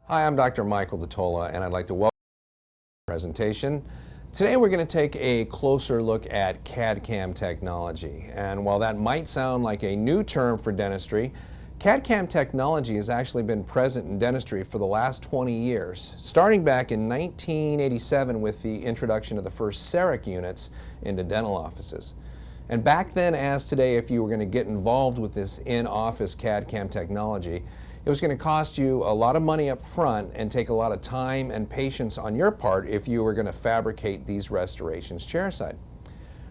Hi, I'm Dr. Michael DeTola, and I'd like to welcome you to the presentation. Today we're going to take a closer look at CAD/CAM technology. And while that might sound like a new term for dentistry, CAD/CAM technology has actually been present in dentistry for the last 20 years, starting back in 1987 with the introduction of the first CEREC units into dental offices. And back then, as today, if you were going to get involved with this in-office CAD/CAM technology, it was going to cost you a lot of money up front and take a lot of time and patience on your part if you were going to fabricate these restorations chairside.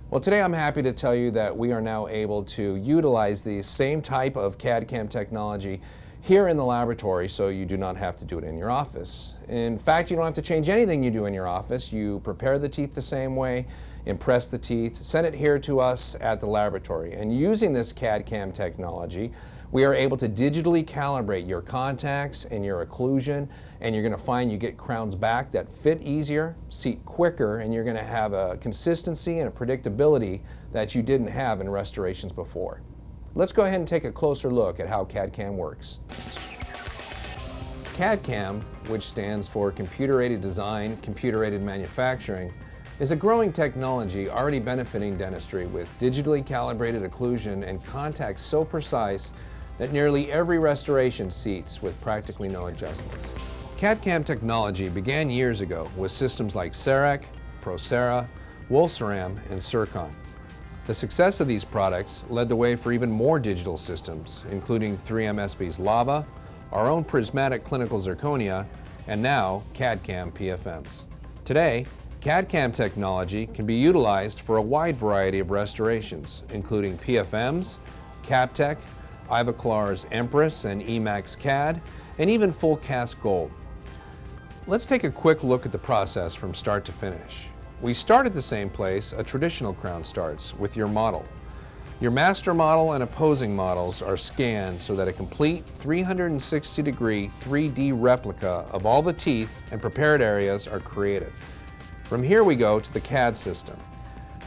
Well, today I'm happy to tell you that we are now able to utilize the same type of CAD/CAM technology here in the laboratory, so you do not have to do it in your office. In fact, you don't have to change anything you do in your office. You prepare the teeth the same way, impress the teeth, send it here to us at the laboratory. And using this CAD/CAM technology, we are able to digitally calibrate your contacts and your occlusion, and you're going to find you get crowns back that fit easier, seat quicker, and you're going to have a consistency and a predictability that you didn't have in restorations before. Let's go ahead and take a closer look at how CAD/CAM works. CAD/CAM, which stands for Computer-Aided Design, Computer-Aided Manufacturing, is a growing technology already benefiting dentistry with digitally calibrated occlusion and contacts so precise that nearly every restoration seats with practically no adjustments. CAD/CAM technology began years ago with systems like CEREC, Procera, Woolceram, and Circon. The success of these products led the way for even more digital systems, including 3M Lava, our own prismatic clinical zirconia, and now CAD/CAM PFMs. Today, CAD/CAM technology can be utilized for a wide variety of restorations, including PFMs, CapTech, Ivoclar's Empress and e.max CAD, and even full cast gold. Let's take a quick look at the process from start to finish. We start at the same place a traditional crown starts, with your model. Your master model and opposing models are scanned so that a complete 360-degree 3D replica of all the teeth and prepared areas are created. From here we go to the CAD system.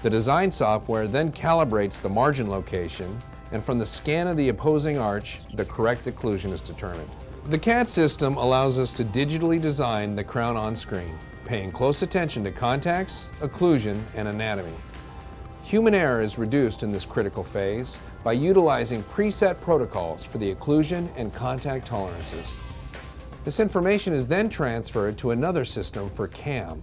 The design software then calibrates the margin location, and from the scan of the opposing arch, the correct occlusion is determined. The CAD system allows us to digitally design the crown on screen, paying close attention to contacts, occlusion, and anatomy. Human error is reduced in this critical phase by utilizing preset protocols for the occlusion and contact tolerances. This information is then transferred to another system for CAM.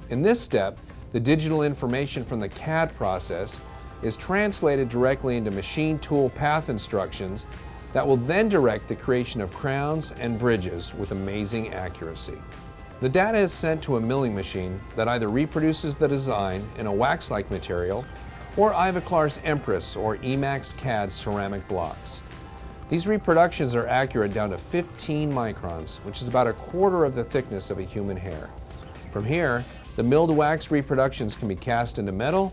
In this step, the digital information from the CAD process is translated directly into machine tool path instructions that will then direct the creation of crowns and bridges with amazing accuracy. The data is sent to a milling machine that either reproduces the design in a wax-like material or Ivoclar's Empress or e.max CAD ceramic blocks. These reproductions are accurate down to 15 microns, which is about a quarter of the thickness of a human hair. From here, the milled wax reproductions can be cast into metal,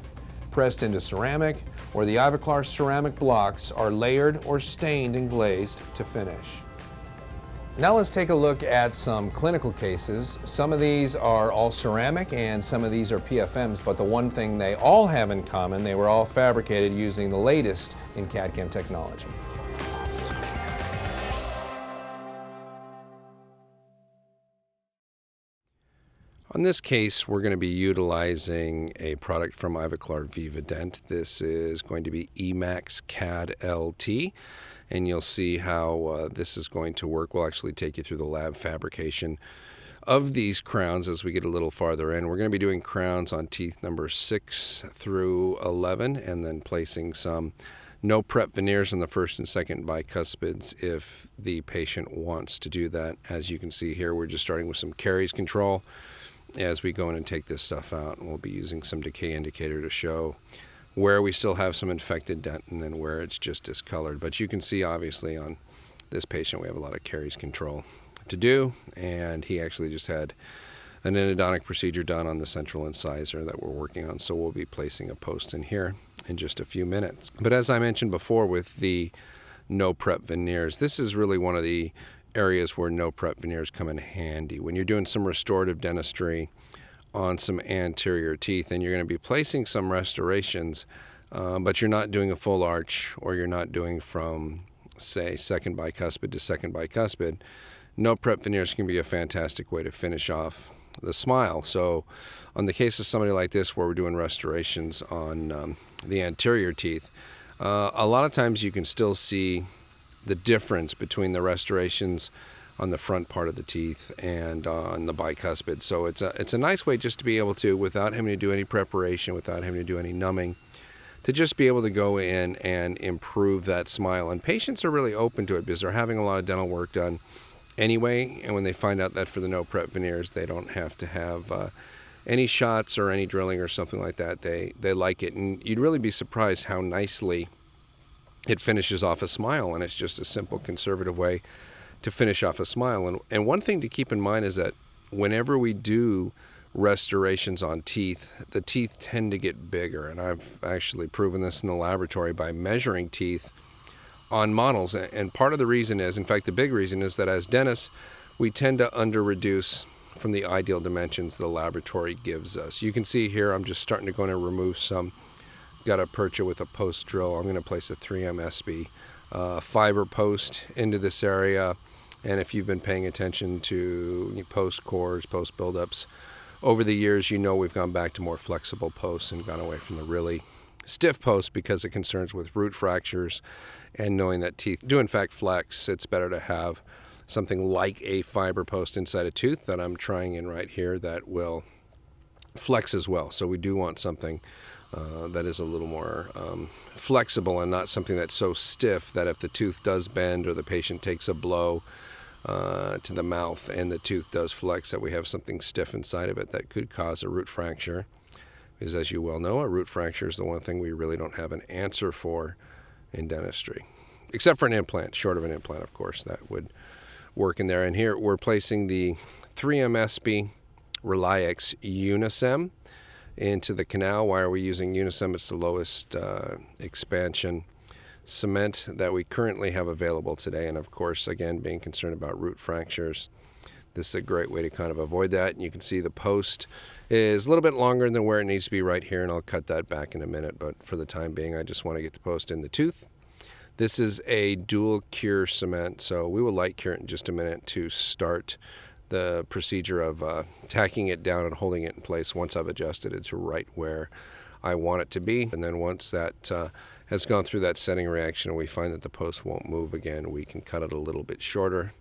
pressed into ceramic, or the Ivoclar ceramic blocks are layered or stained and glazed to finish. Now let's take a look at some clinical cases. Some of these are all ceramic and some of these are PFMs, but the one thing they all have in common, they were all fabricated using the latest in CAD/CAM technology. On this case, we're going to be utilizing a product from Ivoclar VivaDent. This is going to be e.max CAD LT, and you'll see how this is going to work. We'll actually take you through the lab fabrication of these crowns as we get a little farther in. We're going to be doing crowns on teeth number 6 through 11, and then placing some no prep veneers on the first and second bicuspids if the patient wants to do that. As you can see here, we're just starting with some caries control as we go in and take this stuff out, and we'll be using some decay indicator to show where we still have some infected dentin and where it's just discolored. But you can see obviously on this patient we have a lot of caries control to do, and he actually just had an endodontic procedure done on the central incisor that we're working on, so we'll be placing a post in here in just a few minutes. But as I mentioned before with the no prep veneers, this is really one of the areas where no prep veneers come in handy. When you're doing some restorative dentistry on some anterior teeth and you're going to be placing some restorations, but you're not doing a full arch, or you're not doing from, say, second bicuspid to second bicuspid, no prep veneers can be a fantastic way to finish off the smile. So on the case of somebody like this where we're doing restorations on the anterior teeth, a lot of times you can still see the difference between the restorations on the front part of the teeth and on the bicuspid. So it's a nice way just to be able to, without having to do any preparation, without having to do any numbing, to just be able to go in and improve that smile. And patients are really open to it because they're having a lot of dental work done anyway, and when they find out that for the no prep veneers they don't have to have any shots or any drilling or something like that, they like it. And you'd really be surprised how nicely it finishes off a smile, and it's just a simple conservative way to finish off a smile. And one thing to keep in mind is that whenever we do restorations on teeth, the teeth tend to get bigger. And I've actually proven this in the laboratory by measuring teeth on models. And part of the reason is, in fact, the big reason is that as dentists, we tend to under-reduce from the ideal dimensions the laboratory gives us. You can see here, I'm just starting to go in and remove some. Got a percha with a post drill. I'm going to place a 3M SB fiber post into this area. And if you've been paying attention to post cores, post buildups over the years, you know we've gone back to more flexible posts and gone away from the really stiff posts because of concerns with root fractures, and knowing that teeth do in fact flex. It's better to have something like a fiber post inside a tooth that I'm trying in right here that will flex as well. So we do want something that is a little more flexible and not something that's so stiff that if the tooth does bend or the patient takes a blow to the mouth and the tooth does flex, that we have something stiff inside of it that could cause a root fracture. Because as you well know, a root fracture is the one thing we really don't have an answer for in dentistry. Except for an implant, short of an implant, of course, that would work in there. And here we're placing the 3M SB Reliax Unisem into the canal. Why are we using Unisem? It's the lowest expansion cement that we currently have available today. And of course, again, being concerned about root fractures, this is a great way to kind of avoid that. And you can see the post is a little bit longer than where it needs to be right here, and I'll cut that back in a minute. But for the time being, I just want to get the post in the tooth. This is a dual cure cement, so we will light cure it in just a minute to start the procedure of tacking it down and holding it in place once I've adjusted it to right where I want it to be. And then once that has gone through that setting reaction and we find that the post won't move again, we can cut it a little bit shorter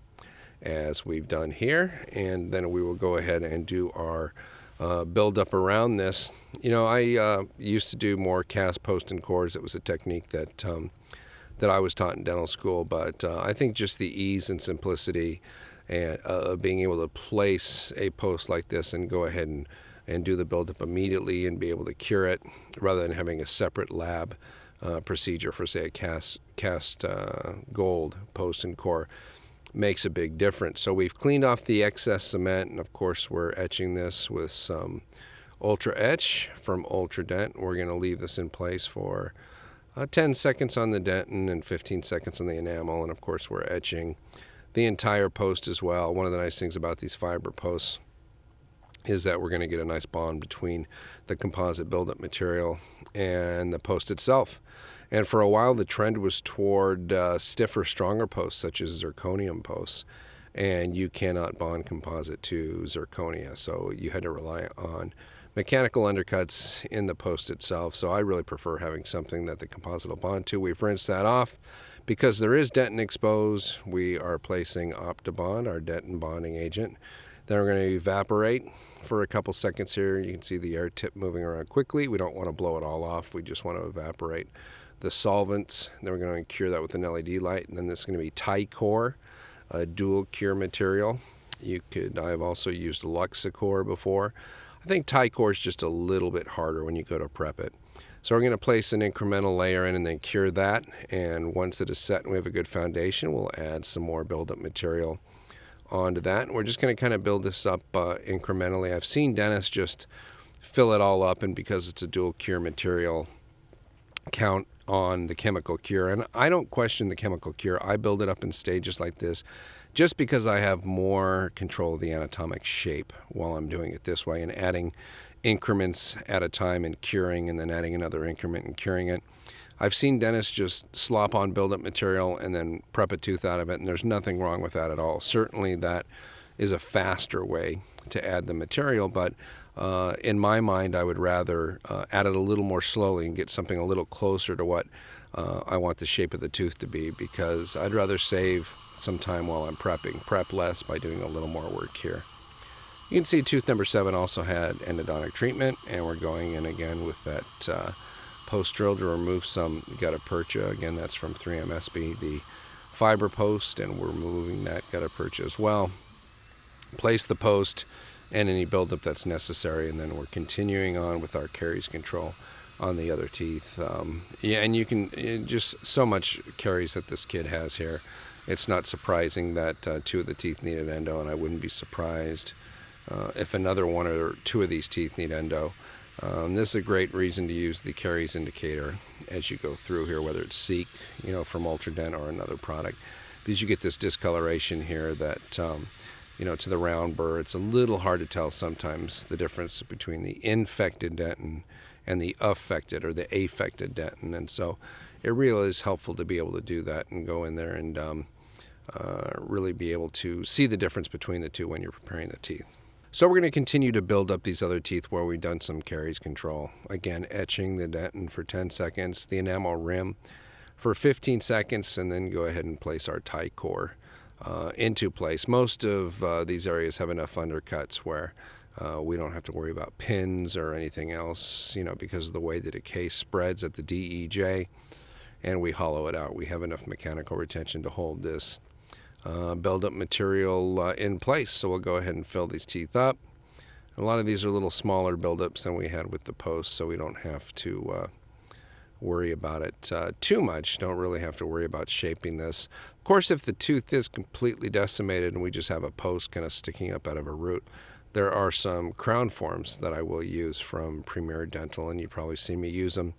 as we've done here, and then we will go ahead and do our build up around this. You know, I used to do more cast post and cores. It was a technique that I was taught in dental school, but I think just the ease and simplicity and being able to place a post like this and go ahead and do the buildup immediately and be able to cure it rather than having a separate lab procedure for, say, a cast gold post and core makes a big difference. So we've cleaned off the excess cement, and of course we're etching this with some Ultra Etch from Ultradent. We're going to leave this in place for 10 seconds on the dentin and 15 seconds on the enamel, and of course we're etching the entire post as well. One of the nice things about these fiber posts is that we're going to get a nice bond between the composite buildup material and the post itself. And for a while the trend was toward stiffer, stronger posts such as zirconium posts, and you cannot bond composite to zirconia, so you had to rely on mechanical undercuts in the post itself. So I really prefer having something that the composite will bond to. We've rinsed that off. Because there is dentin exposed, we are placing Optibond, our dentin bonding agent. Then we're going to evaporate for a couple seconds here. You can see the air tip moving around quickly. We don't want to blow it all off. We just want to evaporate the solvents. Then we're going to cure that with an LED light. And then this is going to be Ticor, a dual cure material. I've also used Luxicor before. I think Ticor is just a little bit harder when you go to prep it. So we're going to place an incremental layer in and then cure that. And once it is set and we have a good foundation, we'll add some more buildup material onto that. And we're just going to kind of build this up incrementally. I've seen dentists just fill it all up, and because it's a dual cure material, count on the chemical cure. And I don't question the chemical cure. I build it up in stages like this just because I have more control of the anatomic shape while I'm doing it this way and adding increments at a time and curing, and then adding another increment and curing it. I've seen dentists just slop on buildup material and then prep a tooth out of it, and there's nothing wrong with that at all. Certainly that is a faster way to add the material, but in my mind, I would rather add it a little more slowly and get something a little closer to what I want the shape of the tooth to be, because I'd rather save some time while I'm prepping. Prep less by doing a little more work here. You can see tooth number 7 also had endodontic treatment, and we're going in again with that post drill to remove some gutta percha. Again, that's from 3M SB, the fiber post, and we're removing that gutta percha as well. Place the post and any buildup that's necessary, and then we're continuing on with our caries control on the other teeth. Yeah, and you can just so much caries that this kid has here. It's not surprising that 2 of the teeth needed endo, and I wouldn't be surprised if another 1 or 2 of these teeth need endo. This is a great reason to use the caries indicator as you go through here, whether it's Seek, from Ultradent or another product, because you get this discoloration here that, to the round burr, it's a little hard to tell sometimes the difference between the infected dentin and the affected or the affected dentin, and so it really is helpful to be able to do that and go in there and really be able to see the difference between the two when you're preparing the teeth. So we're going to continue to build up these other teeth where we've done some caries control. Again, etching the dentin for 10 seconds, the enamel rim for 15 seconds, and then go ahead and place our tie core into place. Most of these areas have enough undercuts where we don't have to worry about pins or anything else, because of the way the decay spreads at the DEJ, and we hollow it out. We have enough mechanical retention to hold this build-up material in place. So we'll go ahead and fill these teeth up. A lot of these are a little smaller buildups than we had with the post, so we don't have to worry about it too much. Don't really have to worry about shaping this. Of course, if the tooth is completely decimated and we just have a post kind of sticking up out of a root, there are some crown forms that I will use from Premier Dental, and you probably see me use them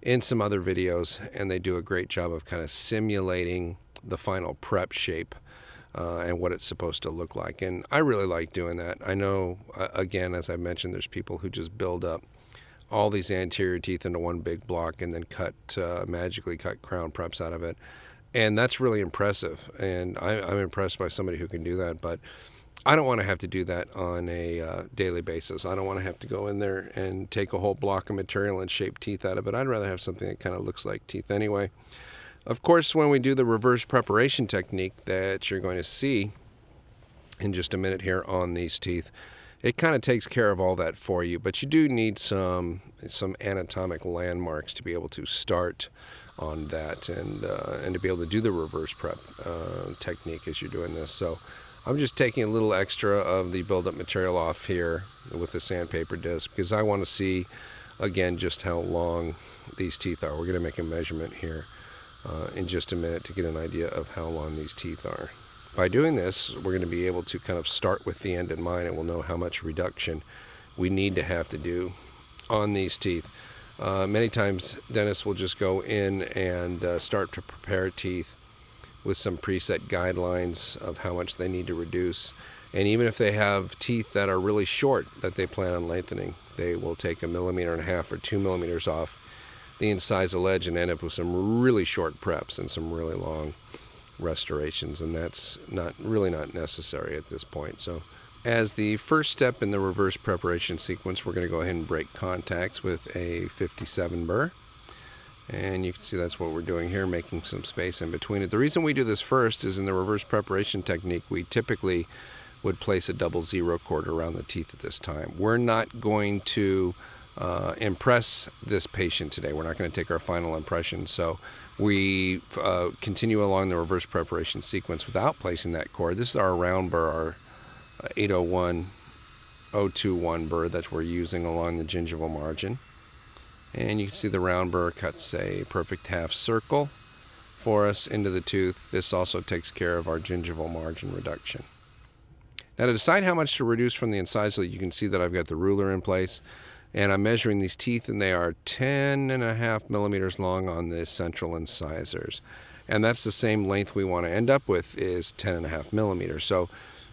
in some other videos, and they do a great job of kind of simulating the final prep shape and what it's supposed to look like. And I really like doing that. I know, again, as I mentioned, there's people who just build up all these anterior teeth into one big block and then magically cut crown preps out of it. And that's really impressive. And I'm impressed by somebody who can do that. But I don't want to have to do that on a daily basis. I don't want to have to go in there and take a whole block of material and shape teeth out of it. I'd rather have something that kind of looks like teeth anyway. Of course, when we do the reverse preparation technique that you're going to see in just a minute here on these teeth, it kind of takes care of all that for you. But you do need some anatomic landmarks to be able to start on that and to be able to do the reverse prep technique as you're doing this. So I'm just taking a little extra of the buildup material off here with the sandpaper disc because I want to see, again, just how long these teeth are. We're going to make a measurement here in just a minute to get an idea of how long these teeth are. By doing this, we're going to be able to kind of start with the end in mind, and we'll know how much reduction we need to have to do on these teeth. Many times, dentists will just go in and start to prepare teeth with some preset guidelines of how much they need to reduce. And even if they have teeth that are really short that they plan on lengthening, they will take 1.5 millimeters or 2 millimeters off the incisal ledge and end up with some really short preps and some really long restorations, and that's really not necessary at this point. So as the first step in the reverse preparation sequence, we're going to go ahead and break contacts with a 57 burr. And you can see that's what we're doing here, making some space in between it. The reason we do this first is in the reverse preparation technique, we typically would place a double zero cord around the teeth at this time. We're not going to impress this patient today. We're not going to take our final impression. So we continue along the reverse preparation sequence without placing that cord. This is our round burr, our 801-021 burr that we're using along the gingival margin. And you can see the round burr cuts a perfect half circle for us into the tooth. This also takes care of our gingival margin reduction. Now to decide how much to reduce from the incisal, you can see that I've got the ruler in place. And I'm measuring these teeth, and they are 10.5 millimeters long on the central incisors. And that's the same length we want to end up with is 10.5 millimeters. So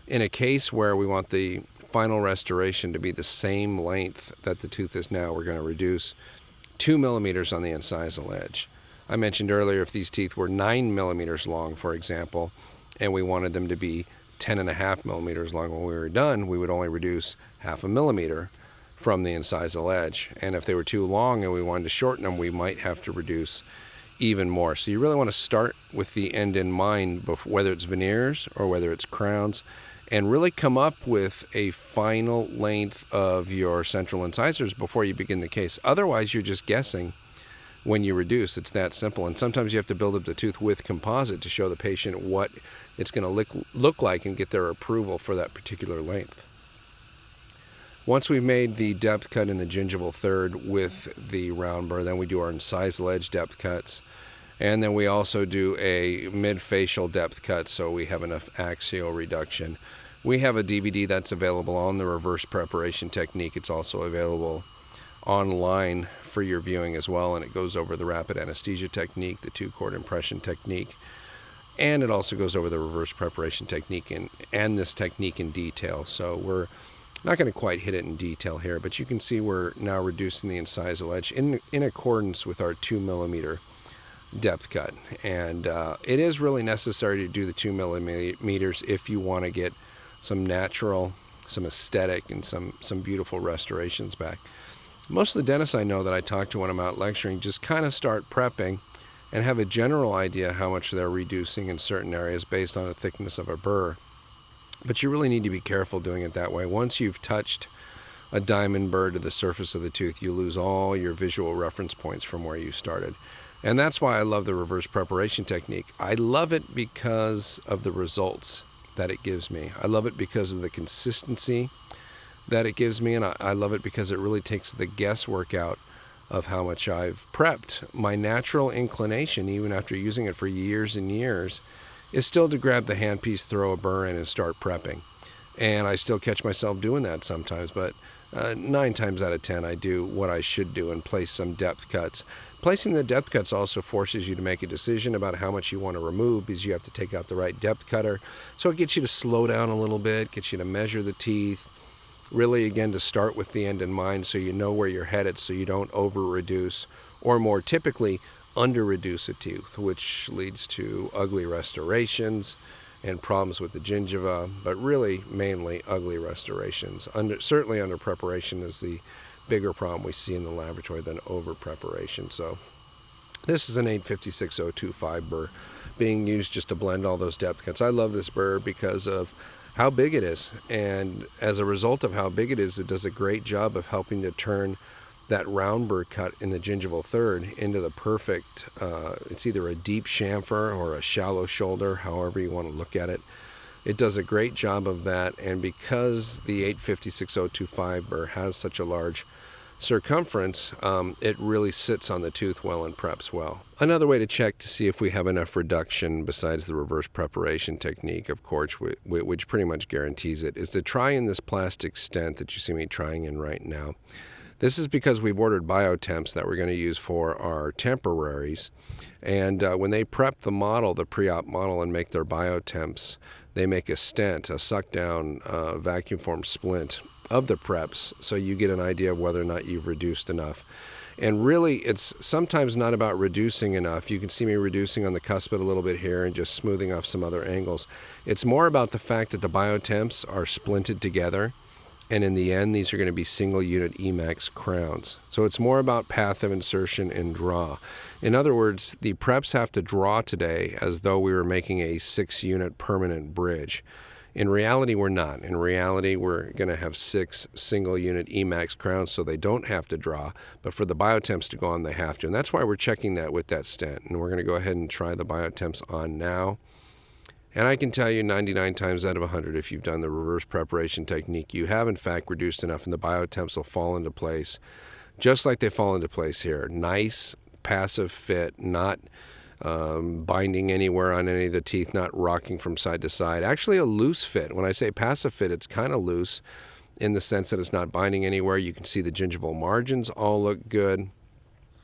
in a case where we want the final restoration to be the same length that the tooth is now, we're going to reduce 2 millimeters on the incisal edge. I mentioned earlier, if these teeth were 9 millimeters long, for example, and we wanted them to be 10.5 millimeters long when we were done, we would only reduce 0.5 millimeter from the incisal edge. And if they were too long and we wanted to shorten them, we might have to reduce even more. So you really want to start with the end in mind, whether it's veneers or whether it's crowns, and really come up with a final length of your central incisors before you begin the case. Otherwise, you're just guessing when you reduce. It's that simple. And sometimes you have to build up the tooth with composite to show the patient what it's going to look like and get their approval for that particular length. Once we've made the depth cut in the gingival third with the round burr, then we do our incisal edge depth cuts. And then we also do a mid-facial depth cut, so we have enough axial reduction. We have a DVD that's available on the reverse preparation technique. It's also available online for your viewing as well, and it goes over the rapid anesthesia technique, the two-chord impression technique, and it also goes over the reverse preparation technique and this technique in detail. So we're not going to quite hit it in detail here, but you can see we're now reducing the incisal edge in accordance with our 2 millimeter depth cut. And it is really necessary to do the 2 millimeters if you want to get some natural, some aesthetic, and some beautiful restorations back. Most of the dentists I know that I talk to when I'm out lecturing just kind of start prepping and have a general idea how much they're reducing in certain areas based on the thickness of a burr. But you really need to be careful doing it that way. Once you've touched a diamond burr to the surface of the tooth, you lose all your visual reference points from where you started. And that's why I love the reverse preparation technique. I love it because of the results that it gives me. I love it because of the consistency that it gives me, and I love it because it really takes the guesswork out of how much I've prepped. My natural inclination, even after using it for years and years, is still to grab the handpiece, throw a burr in, and start prepping. And I still catch myself doing that sometimes, but 9 times out of 10 I do what I should do and place some depth cuts. Placing the depth cuts also forces you to make a decision about how much you want to remove, because you have to take out the right depth cutter. So it gets you to slow down a little bit, gets you to measure the teeth, really again to start with the end in mind so you know where you're headed, so you don't over-reduce, or more typically under-reduce a tooth, which leads to ugly restorations and problems with the gingiva, but really mainly ugly restorations. Certainly under preparation is the bigger problem we see in the laboratory than over preparation. So this is an 856-025 burr being used just to blend all those depth cuts. I love this burr because of how big it is, and as a result of how big it is, it does a great job of helping to turn that round burr cut in the gingival third into the perfect, it's either a deep chamfer or a shallow shoulder, however you want to look at it. It does a great job of that, and because the 856-025 burr has such a large circumference, it really sits on the tooth well and preps well. Another way to check to see if we have enough reduction besides the reverse preparation technique, of course, which pretty much guarantees it, is to try in this plastic stent that you see me trying in right now. This is because we've ordered biotemps that we're going to use for our temporaries. And when they prep the model, the pre-op model, and make their biotemps, they make a stent, a suck-down vacuum form splint of the preps, so you get an idea of whether or not you've reduced enough. And really, it's sometimes not about reducing enough. You can see me reducing on the cuspid a little bit here and just smoothing off some other angles. It's more about the fact that the biotemps are splinted together, and in the end, these are going to be single unit e.max crowns. So it's more about path of insertion and draw. In other words, the preps have to draw today as though we were making a 6-unit permanent bridge. In reality, we're not. In reality, we're going to have 6 single unit e.max crowns, so they don't have to draw, but for the biotemps to go on, they have to. And that's why we're checking that with that stent. And we're going to go ahead and try the biotemps on now. And I can tell you 99 times out of 100, if you've done the reverse preparation technique, you have in fact reduced enough, and the biotemps will fall into place just like they fall into place here. Nice, passive fit, not binding anywhere on any of the teeth, not rocking from side to side. Actually a loose fit. When I say passive fit, it's kind of loose in the sense that it's not binding anywhere. You can see the gingival margins all look good,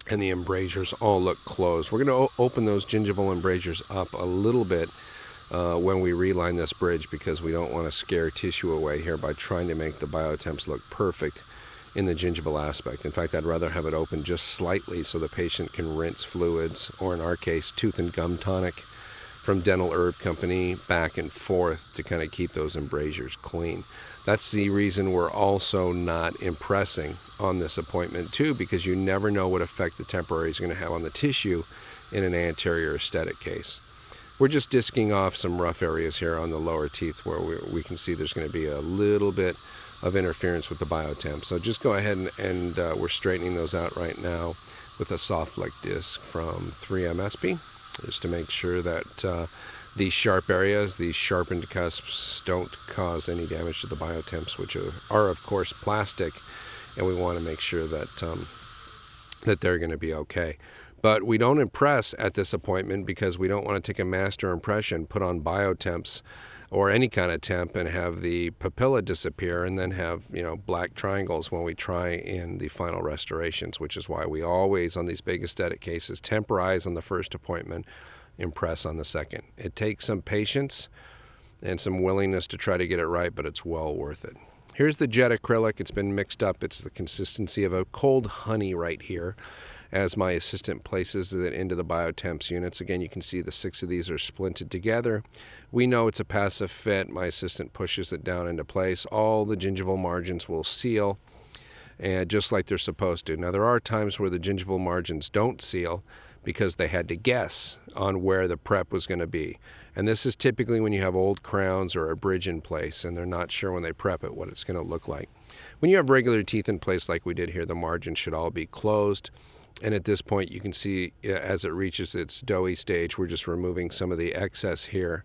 and the embrasures all look closed. We're going to open those gingival embrasures up a little bit when we reline this bridge, because we don't want to scare tissue away here by trying to make the biotemps look perfect in the gingival aspect. In fact, I'd rather have it open just slightly so the patient can rinse fluids, or in our case, tooth and gum tonic from Dental Herb Company back and forth to kind of keep those embrasures clean. That's the reason we're also not impressing on this appointment too, because you never know what effect the temporary is going to have on the tissue in an anterior aesthetic case. We're just disking off some rough areas here on the lower teeth where we can see there's going to be a little bit of interference with the biotemp. So just go ahead and we're straightening those out right now with a soft fleck disc from 3M just to make sure that these sharp areas, these sharpened cusps, don't cause any damage to the biotemps, which are of course plastic, and we want to make sure that that they're going to be okay. But we don't impress at this appointment because we don't want to take a master impression, put on biotemps or any kind of temp, and have the papilla disappear and then have, black triangles when we try in the final restorations, which is why we always, on these big aesthetic cases, temporize on the first appointment, impress on the second. It takes some patience and some willingness to try to get it right, but it's well worth it. Here's the jet acrylic. It's been mixed up. It's the consistency of a cold honey right here as my assistant places it into the biotemps units. Again, you can see the 6 of these are splinted together. We know it's a passive fit. My assistant pushes it down into place. All the gingival margins will seal, and just like they're supposed to. Now, there are times where the gingival margins don't seal because they had to guess on where the prep was going to be. And this is typically when you have old crowns or a bridge in place and they're not sure when they prep it what it's going to look like. When you have regular teeth in place like we did here, the margins should all be closed. And at this point, you can see as it reaches its doughy stage, we're just removing some of the excess here.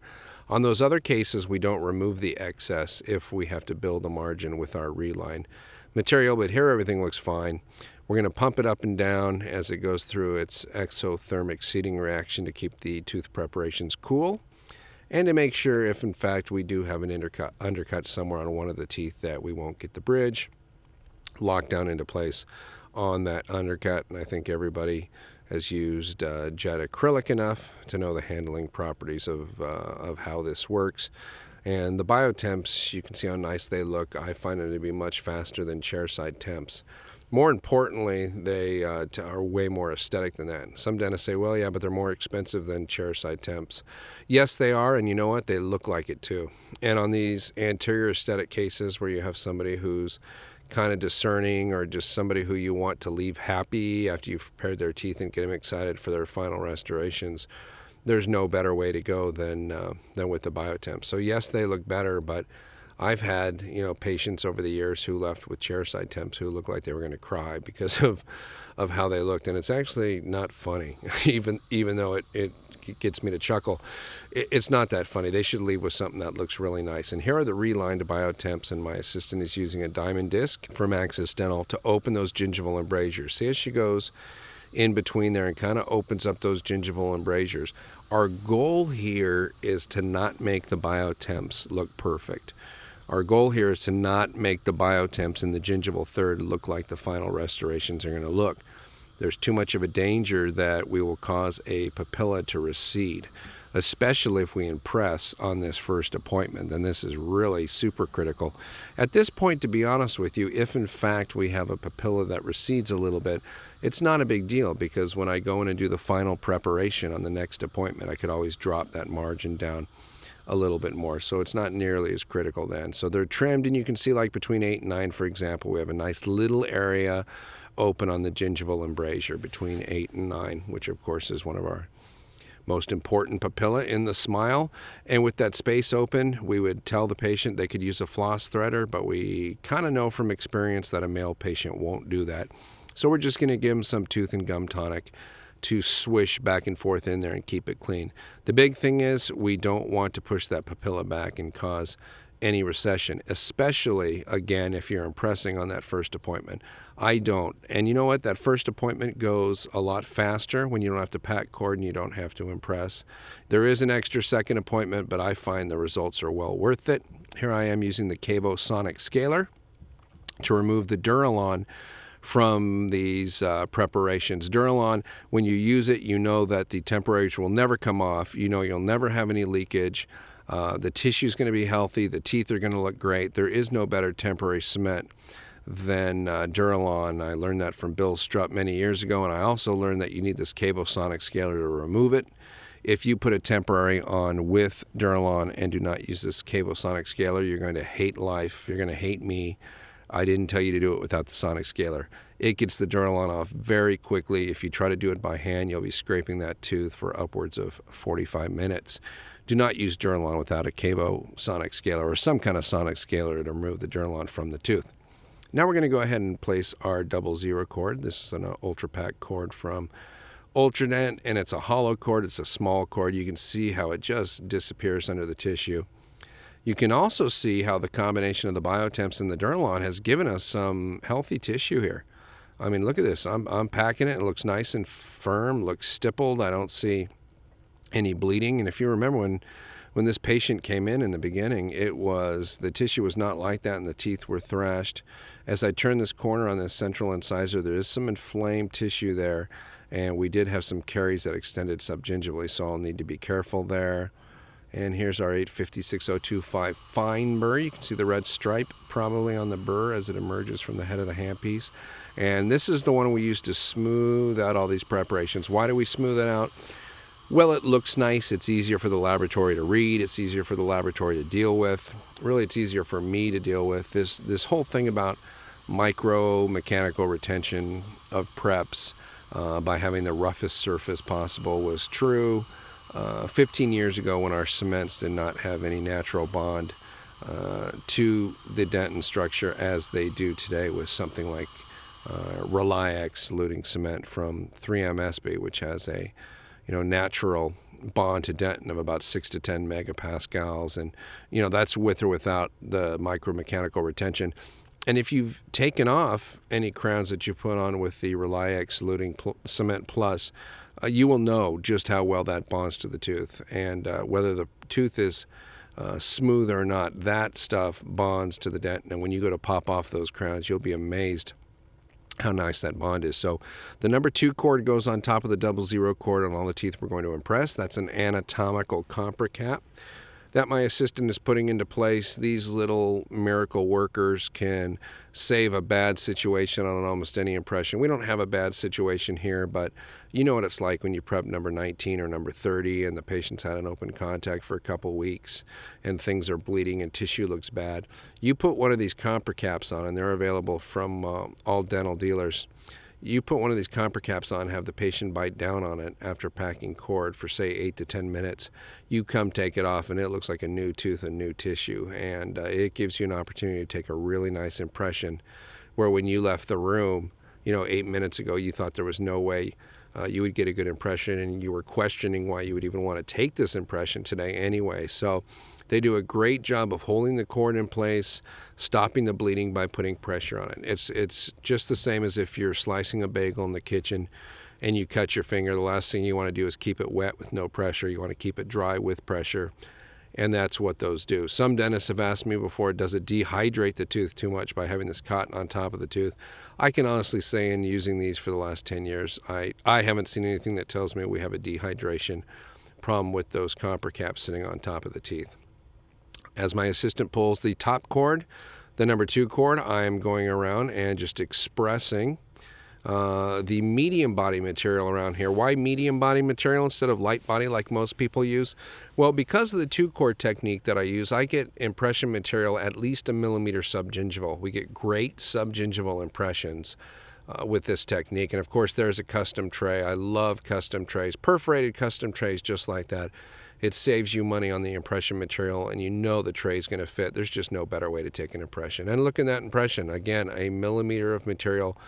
On those other cases, we don't remove the excess if we have to build a margin with our reline material, but here everything looks fine. We're going to pump it up and down as it goes through its exothermic seating reaction to keep the tooth preparations cool, and to make sure if in fact we do have an undercut somewhere on one of the teeth that we won't get the bridge locked down into place on that undercut. And I think everybody has used jet acrylic enough to know the handling properties of how this works. And the biotemps, you can see how nice they look. I find them to be much faster than chairside temps. More importantly, they are way more aesthetic than that. Some dentists say, well, yeah, but they're more expensive than chairside temps. Yes, they are, and you know what? They look like it too. And on these anterior aesthetic cases where you have somebody who's kind of discerning, or just somebody who you want to leave happy after you've prepared their teeth and get them excited for their final restorations, there's no better way to go than with the biotemp. So yes, they look better, but I've had patients over the years who left with chairside temps who looked like they were going to cry because of how they looked, and it's actually not funny, even though it gets me to chuckle. It's not that funny. They should leave with something that looks really nice. And here are the relined biotemps, and my assistant is using a diamond disc from Axis Dental to open those gingival embrasures. See as she goes in between there and kind of opens up those gingival embrasures. Our goal here is to not make the biotemps look perfect. Our goal here is to not make the biotemps in the gingival third look like the final restorations are going to look. There's too much of a danger that we will cause a papilla to recede, especially if we impress on this first appointment. Then this is really super critical. At this point, to be honest with you, if in fact we have a papilla that recedes a little bit, it's not a big deal, because when I go in and do the final preparation on the next appointment, I could always drop that margin down a little bit more, so it's not nearly as critical then. So they're trimmed, and you can see like between 8 and 9, for example, we have a nice little area open on the gingival embrasure between 8 and 9, which of course is one of our most important papilla in the smile. And with that space open, we would tell the patient they could use a floss threader, but we kind of know from experience that a male patient won't do that. So we're just going to give them some tooth and gum tonic to swish back and forth in there and keep it clean. The big thing is we don't want to push that papilla back and cause any recession, especially, again, if you're impressing on that first appointment. I don't. And you know what? That first appointment goes a lot faster when you don't have to pack cord and you don't have to impress. There is an extra second appointment, but I find the results are well worth it. Here I am using the Cavo Sonic Scaler to remove the Duralon from these preparations. Duralon, when you use it, you know that the temporaries will never come off. You know you'll never have any leakage. The tissue is going to be healthy. The teeth are going to look great. There is no better temporary cement than Duralon. I learned that from Bill Strupp many years ago, and I also learned that you need this cable-sonic scaler to remove it. If you put a temporary on with Duralon and do not use this cable-sonic scaler, you're going to hate life. You're going to hate me. I didn't tell you to do it without the sonic scaler. It gets the Duralon off very quickly. If you try to do it by hand, you'll be scraping that tooth for upwards of 45 minutes. Do not use Duralon without a cable-sonic scaler or some kind of sonic scaler to remove the Duralon from the tooth. Now we're going to go ahead and place our 00 cord. This is an Ultra Pack cord from Ultradent, and it's a hollow cord. It's a small cord. You can see how it just disappears under the tissue. You can also see how the combination of the Biotemps and the Duralon has given us some healthy tissue here. I mean, look at this. I'm packing it. It looks nice and firm, looks stippled. I don't see any bleeding. And if you remember when this patient came in the beginning, the tissue was not like that and the teeth were thrashed. As I turn this corner on this central incisor, there is some inflamed tissue there, and we did have some caries that extended subgingivally, so I'll need to be careful there. And here's our 850-6025 fine burr. You can see the red stripe probably on the burr as it emerges from the head of the handpiece. And this is the one we use to smooth out all these preparations. Why do we smooth it out? Well, it looks nice. It's easier for the laboratory to read. It's easier for the laboratory to deal with. Really, it's easier for me to deal with. This whole thing about mechanical retention of preps by having the roughest surface possible was true 15 years ago when our cements did not have any natural bond to the dentin structure as they do today with something like Reliex luting cement from 3M SB, which has a natural bond to dentin of about 6 to 10 megapascals, and that's with or without the micromechanical retention. And if you've taken off any crowns that you put on with the Reliex luting cement plus, you will know just how well that bonds to the tooth, and whether the tooth is smooth or not, that stuff bonds to the dentin. And when you go to pop off those crowns, you'll be amazed how nice that bond is. So the number 2 cord goes on top of the 00 cord on all the teeth we're going to impress. That's an anatomical compra cap that my assistant is putting into place. These little miracle workers can save a bad situation on almost any impression. We don't have a bad situation here, but you know what it's like when you prep number 19 or number 30 and the patient's had an open contact for a couple weeks and things are bleeding and tissue looks bad. You put one of these compra caps on, and they're available from all dental dealers. You put one of these compra caps on, have the patient bite down on it after packing cord for, say, 8 to 10 minutes. You come take it off, and it looks like a new tooth and new tissue. And it gives you an opportunity to take a really nice impression where when you left the room, 8 minutes ago, you thought there was no way you would get a good impression, and you were questioning why you would even want to take this impression today anyway. So they do a great job of holding the cord in place, stopping the bleeding by putting pressure on it. It's just the same as if you're slicing a bagel in the kitchen and you cut your finger. The last thing you want to do is keep it wet with no pressure. You want to keep it dry with pressure, and that's what those do. Some dentists have asked me before, does it dehydrate the tooth too much by having this cotton on top of the tooth? I can honestly say, in using these for the last 10 years, I haven't seen anything that tells me we have a dehydration problem with those compra caps sitting on top of the teeth. As my assistant pulls the top cord, the number 2 cord, I'm going around and just expressing the medium body material around here. Why medium body material instead of light body like most people use? Well, because of the 2 cord technique that I use, I get impression material at least a millimeter subgingival. We get great subgingival impressions with this technique. And of course, there's a custom tray. I love custom trays, perforated custom trays just like that. It saves you money on the impression material, and the tray is going to fit. There's just no better way to take an impression. And look at that impression. Again, a millimeter of material,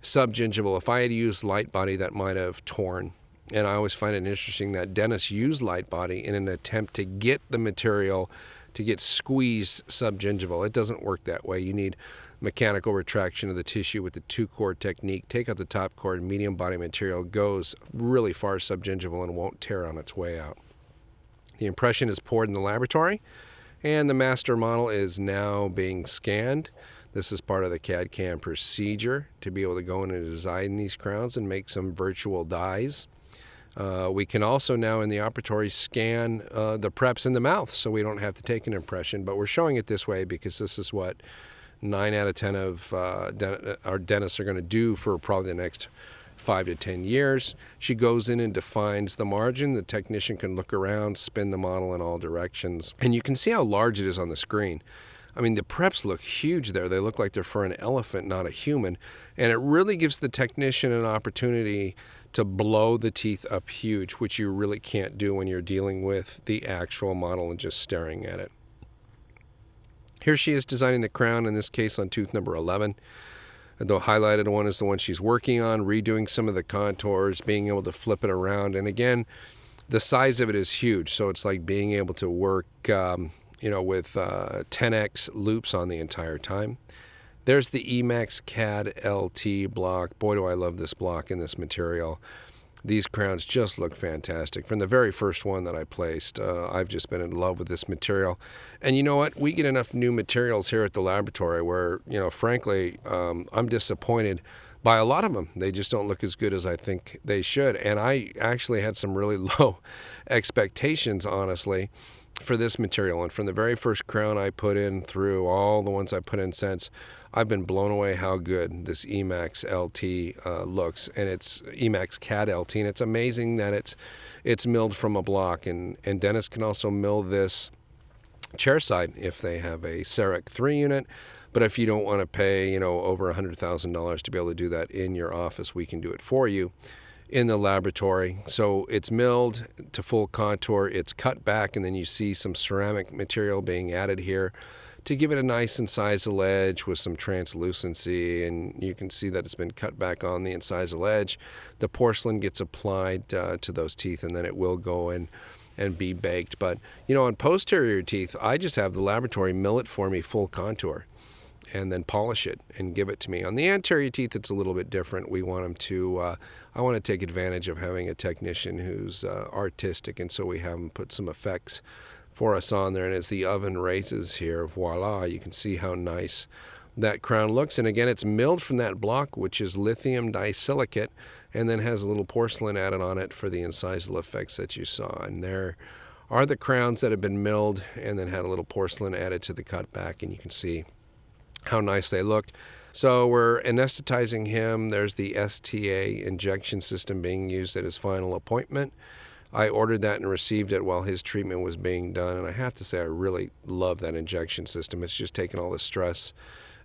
subgingival. If I had used light body, that might have torn. And I always find it interesting that dentists use light body in an attempt to get the material to get squeezed subgingival. It doesn't work that way. You need mechanical retraction of the tissue with the 2 cord technique. Take out the top cord, medium body material goes really far subgingival and won't tear on its way out. The impression is poured in the laboratory, and the master model is now being scanned. This is part of the CAD CAM procedure to be able to go in and design these crowns and make some virtual dies. We can also now in the operatory scan the preps in the mouth, so we don't have to take an impression, but we're showing it this way because this is what 9 out of 10 of our dentists are going to do for probably the next 5 to 10 years. She goes in and defines the margin. The technician can look around, spin the model in all directions, and you can see how large it is on the screen. I mean, the preps look huge there. They look like they're for an elephant, not a human. And it really gives the technician an opportunity to blow the teeth up huge, which you really can't do when you're dealing with the actual model and just staring at it. Here she is designing the crown, in this case on tooth number 11. The highlighted one is the one she's working on, redoing some of the contours, being able to flip it around. And again, the size of it is huge. So it's like being able to work with 10x loops on the entire time. There's the e.max CAD LT block. Boy, do I love this block in this material. These crowns just look fantastic. From the very first one that I placed, I've just been in love with this material. And you know what? We get enough new materials here at the laboratory where, frankly, I'm disappointed by a lot of them. They just don't look as good as I think they should. And I actually had some really low expectations, honestly, for this material. And from the very first crown I put in through all the ones I put in since, I've been blown away how good this e.max LT looks, and it's e.max CAD LT, and it's amazing that it's milled from a block, and dentists can also mill this chairside if they have a CEREC 3 unit. But if you don't want to pay over $100,000 to be able to do that in your office, we can do it for you in the laboratory. So it's milled to full contour, it's cut back, and then you see some ceramic material being added here to give it a nice incisal edge with some translucency, and you can see that it's been cut back on the incisal edge. The porcelain gets applied to those teeth, and then it will go in and be baked. But on posterior teeth, I just have the laboratory mill it for me full contour and then polish it and give it to me. On the anterior teeth, it's a little bit different. We want them to, I want to take advantage of having a technician who's artistic, and so we have them put some effects for us on there. And as the oven raises here, voila, you can see how nice that crown looks. And again, it's milled from that block, which is lithium disilicate, and then has a little porcelain added on it for the incisal effects that you saw. And there are the crowns that have been milled and then had a little porcelain added to the cutback, and you can see how nice they look. So we're anesthetizing him. There's the STA injection system being used at his final appointment. I ordered that and received it while his treatment was being done, and I have to say I really love that injection system. It's just taken all the stress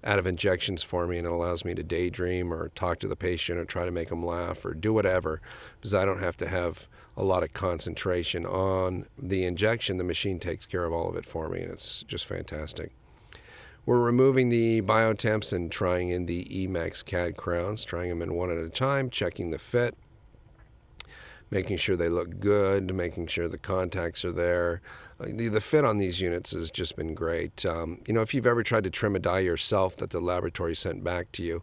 out of injections for me, and it allows me to daydream or talk to the patient or try to make them laugh or do whatever, because I don't have to have a lot of concentration on the injection. The machine takes care of all of it for me, and it's just fantastic. We're removing the biotemps and trying in the e.max CAD crowns, trying them in one at a time, checking the fit, making sure they look good, making sure the contacts are there. The fit on these units has just been great. If you've ever tried to trim a die yourself that the laboratory sent back to you,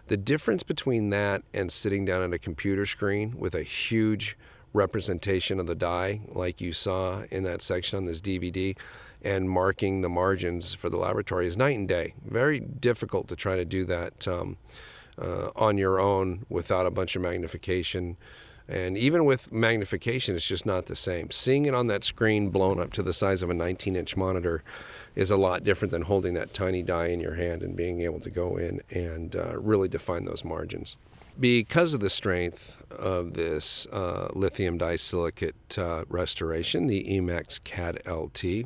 the difference between that and sitting down at a computer screen with a huge representation of the die, like you saw in that section on this DVD, and marking the margins for the laboratory is night and day. Very difficult to try to do that on your own without a bunch of magnification. And even with magnification, it's just not the same. Seeing it on that screen blown up to the size of a 19-inch monitor is a lot different than holding that tiny die in your hand and being able to go in and really define those margins. Because of the strength of this lithium disilicate restoration, the e.max CAD LT,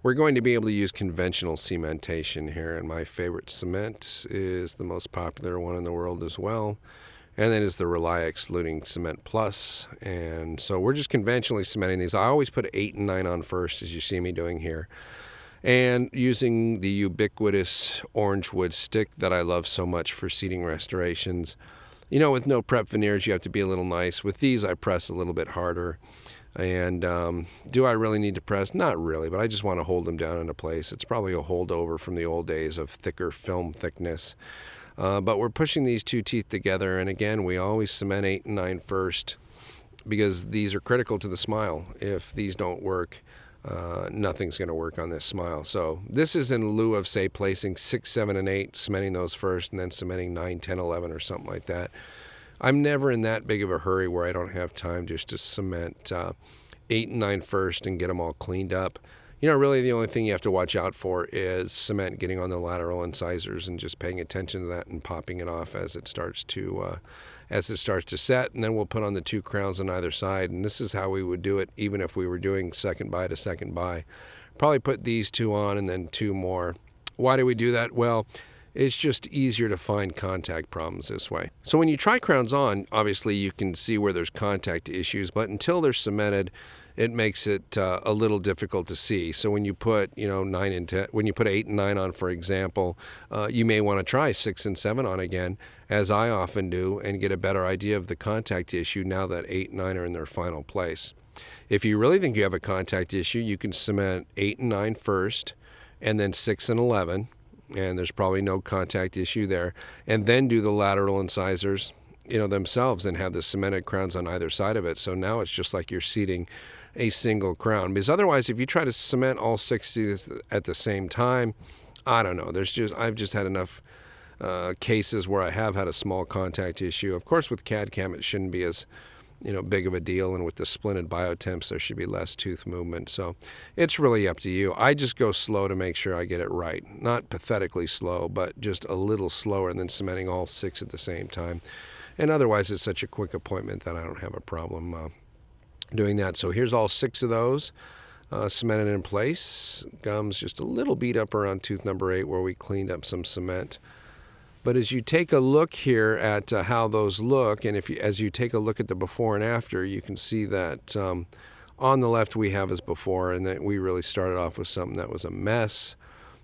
we're going to be able to use conventional cementation here, and my favorite cement is the most popular one in the world as well. And then is the Reliax Luting Cement Plus. And so we're just conventionally cementing these. I always put 8 and 9 on first, as you see me doing here. And using the ubiquitous orange wood stick that I love so much for seating restorations. With no prep veneers, you have to be a little nice. With these, I press a little bit harder. And do I really need to press? Not really, but I just want to hold them down into place. It's probably a holdover from the old days of thicker film thickness. But we're pushing these two teeth together, and again, we always cement 8 and 9 first because these are critical to the smile. If these don't work, nothing's going to work on this smile. So this is in lieu of, say, placing 6, 7, and 8, cementing those first, and then cementing 9, 10, 11, or something like that. I'm never in that big of a hurry where I don't have time just to cement 8 and 9 first and get them all cleaned up. Really the only thing you have to watch out for is cement getting on the lateral incisors and just paying attention to that and popping it off as it starts to set. And then we'll put on the 2 crowns on either side. And this is how we would do it even if we were doing second bite to second bite. Probably put these 2 on and then 2 more. Why do we do that? Well, it's just easier to find contact problems this way. So when you try crowns on, obviously you can see where there's contact issues, but until they're cemented, it makes it a little difficult to see. So when you put 9 and 10, when you put 8 and 9 on, for example, you may want to try 6 and 7 on again, as I often do, and get a better idea of the contact issue now that 8 and 9 are in their final place. If you really think you have a contact issue, you can cement 8 and 9 first, and then 6 and 11, and there's probably no contact issue there, and then do the lateral incisors themselves and have the cemented crowns on either side of it. So now it's just like you're seating a single crown. Because otherwise, if you try to cement all 60 at the same time, I don't know. I've just had enough cases where I have had a small contact issue. Of course, with CAD/CAM, it shouldn't be as big of a deal, and with the splinted biotemps, there should be less tooth movement. So it's really up to you. I just go slow to make sure I get it right. Not pathetically slow, but just a little slower than cementing all 6 at the same time. And otherwise, it's such a quick appointment that I don't have a problem doing that. So here's all 6 of those cemented in place. Gums just a little beat up around tooth number 8 where we cleaned up some cement. But as you take a look here at how those look, and as you take a look at the before and after, you can see that on the left we have as before, and that we really started off with something that was a mess.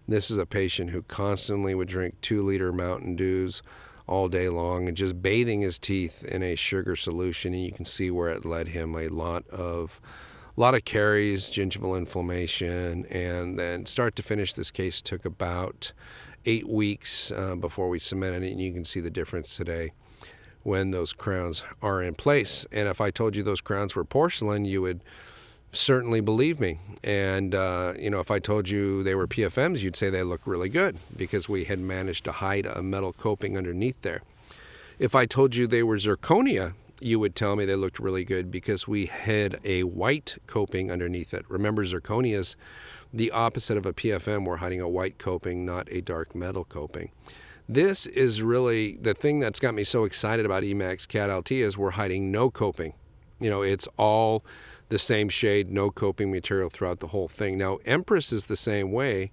This is a patient who constantly would drink 2-liter Mountain Dews all day long and just bathing his teeth in a sugar solution, and you can see where it led him. A lot of caries, gingival inflammation, and then start to finish this case took about 8 weeks before we cemented it, and you can see the difference today when those crowns are in place. And if I told you those crowns were porcelain, you would certainly believe me. And if I told you they were PFMs, you'd say they look really good because we had managed to hide a metal coping underneath there. If I told you they were zirconia, you would tell me they looked really good because we had a white coping underneath it. Remember, zirconia is the opposite of a PFM. We're hiding a white coping, not a dark metal coping. This is really the thing that's got me so excited about e.max CAD LT is we're hiding no coping. It's all the same shade, no coping material throughout the whole thing. Now, Empress is the same way,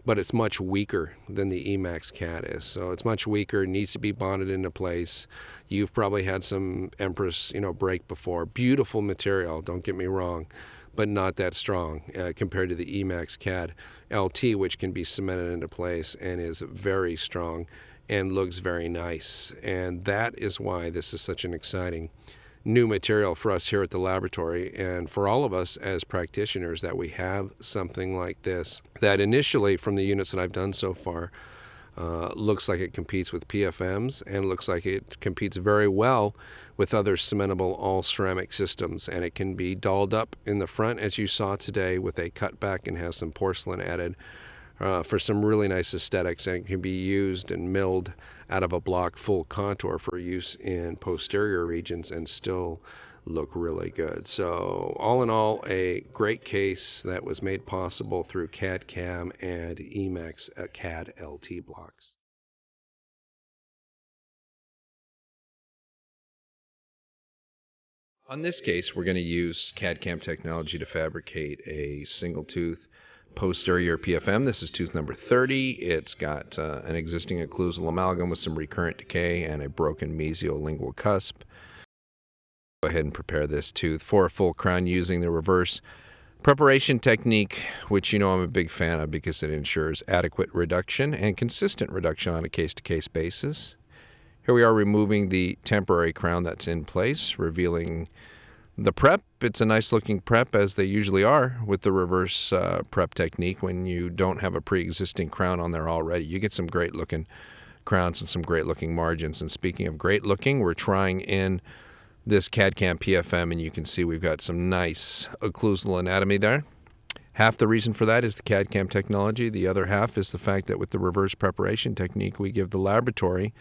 but it's much weaker than the e.max CAD is. So it's much weaker, needs to be bonded into place. You've probably had some Empress, break before. Beautiful material, don't get me wrong, but not that strong compared to the e.max CAD LT, which can be cemented into place and is very strong and looks very nice. And that is why this is such an exciting new material for us here at the laboratory, and for all of us as practitioners, that we have something like this that initially, from the units that I've done so far, looks like it competes with PFMs and looks like it competes very well with other cementable all-ceramic systems. And it can be dolled up in the front, as you saw today, with a cutback and have some porcelain added for some really nice aesthetics. And it can be used and milled out of a block full contour for use in posterior regions and still look really good. So all in all, a great case that was made possible through CAD/CAM and e.max CAD LT blocks. On this case, we're going to use CAD/CAM technology to fabricate a single tooth posterior PFM. This is tooth number 30. It's got an existing occlusal amalgam with some recurrent decay and a broken mesiolingual cusp. Go ahead and prepare this tooth for a full crown using the reverse preparation technique, which I'm a big fan of because it ensures adequate reduction and consistent reduction on a case-to-case basis. Here we are removing the temporary crown that's in place, revealing the prep. It's a nice looking prep, as they usually are with the reverse prep technique when you don't have a pre-existing crown on there already. You get some great looking crowns and some great looking margins. And speaking of great looking, we're trying in this CAD/CAM PFM, and you can see we've got some nice occlusal anatomy there. Half the reason for that is the CAD/CAM technology. The other half is the fact that with the reverse preparation technique, we give the laboratory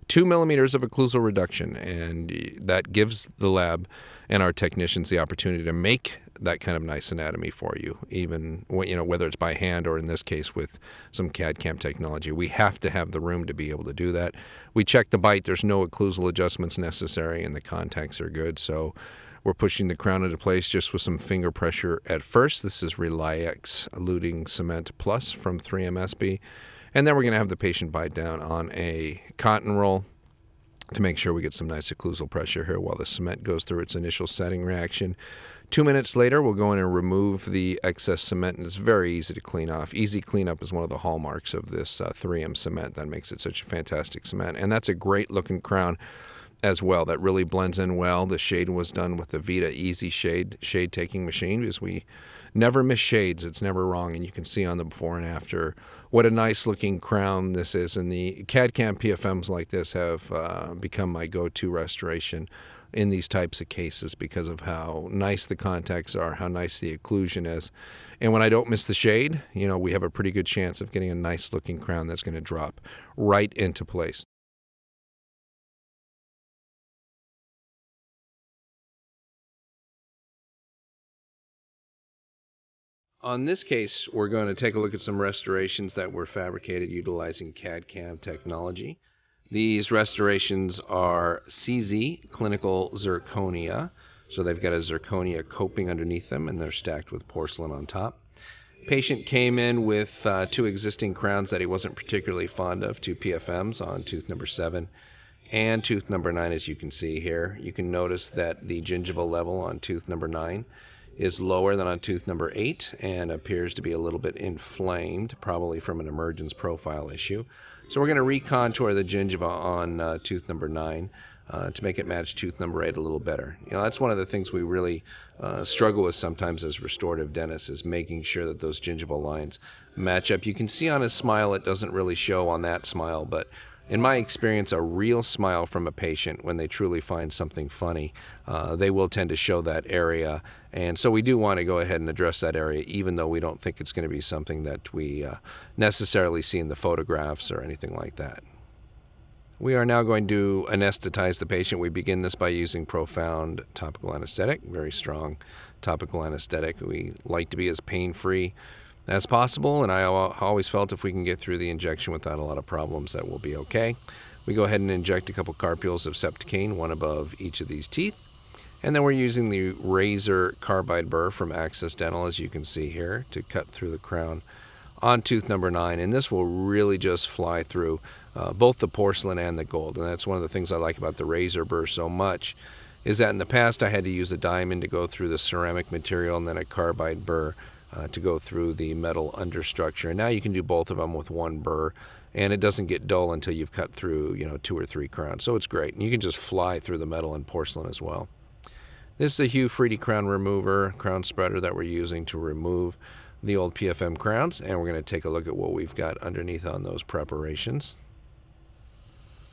2 millimeters of occlusal reduction, and that gives the lab and our technicians the opportunity to make that kind of nice anatomy for you, even whether it's by hand or in this case with some CAD CAM technology. We have to have the room to be able to do that. We check the bite. There's no occlusal adjustments necessary, and the contacts are good. So we're pushing the crown into place just with some finger pressure at first. This is Reliex Eluting Cement Plus from 3MSB. And then we're going to have the patient bite down on a cotton roll to make sure we get some nice occlusal pressure here while the cement goes through its initial setting reaction. 2 minutes later, we'll go in and remove the excess cement, and it's very easy to clean off. Easy cleanup is one of the hallmarks of this 3M cement that makes it such a fantastic cement. And that's a great looking crown as well. That really blends in well. The shade was done with the Vita Easy Shade taking machine, because we never miss shades. It's never wrong. And you can see on the before and after what a nice looking crown this is. And the CAD CAM PFMs like this have become my go-to restoration in these types of cases because of how nice the contacts are, how nice the occlusion is. And when I don't miss the shade, we have a pretty good chance of getting a nice looking crown that's going to drop right into place. On this case, we're going to take a look at some restorations that were fabricated utilizing CAD CAM technology. These restorations are CZ Clinical Zirconia. So they've got a zirconia coping underneath them, and they're stacked with porcelain on top. Patient came in with 2 existing crowns that he wasn't particularly fond of, 2 PFMs on tooth number 7 and tooth number 9, as you can see here. You can notice that the gingival level on tooth number 9 is lower than on tooth number 8 and appears to be a little bit inflamed, probably from an emergence profile issue. So we're going to recontour the gingiva on tooth number 9 to make it match tooth number 8 a little better. That's one of the things we really struggle with sometimes as restorative dentists, is making sure that those gingival lines match up. You can see on his smile it doesn't really show on that smile, but in my experience, a real smile from a patient, when they truly find something funny, they will tend to show that area. And so we do want to go ahead and address that area, even though we don't think it's going to be something that we necessarily see in the photographs or anything like that. We are now going to anesthetize the patient. We begin this by using profound topical anesthetic, very strong topical anesthetic. We like to be as pain-free as possible, and I always felt if we can get through the injection without a lot of problems, that will be okay. We go ahead and inject a couple carpules of Septicaine, one above each of these teeth. And then we're using the razor carbide burr from Access Dental, as you can see here, to cut through the crown on tooth number 9. And this will really just fly through both the porcelain and the gold. And that's one of the things I like about the razor burr so much, is that in the past I had to use a diamond to go through the ceramic material and then a carbide burr to go through the metal understructure. And now you can do both of them with one burr, and it doesn't get dull until you've cut through 2 or 3 crowns. So it's great. And you can just fly through the metal and porcelain as well. This is a Hue Freedy crown remover, crown spreader that we're using to remove the old PFM crowns, and we're going to take a look at what we've got underneath on those preparations.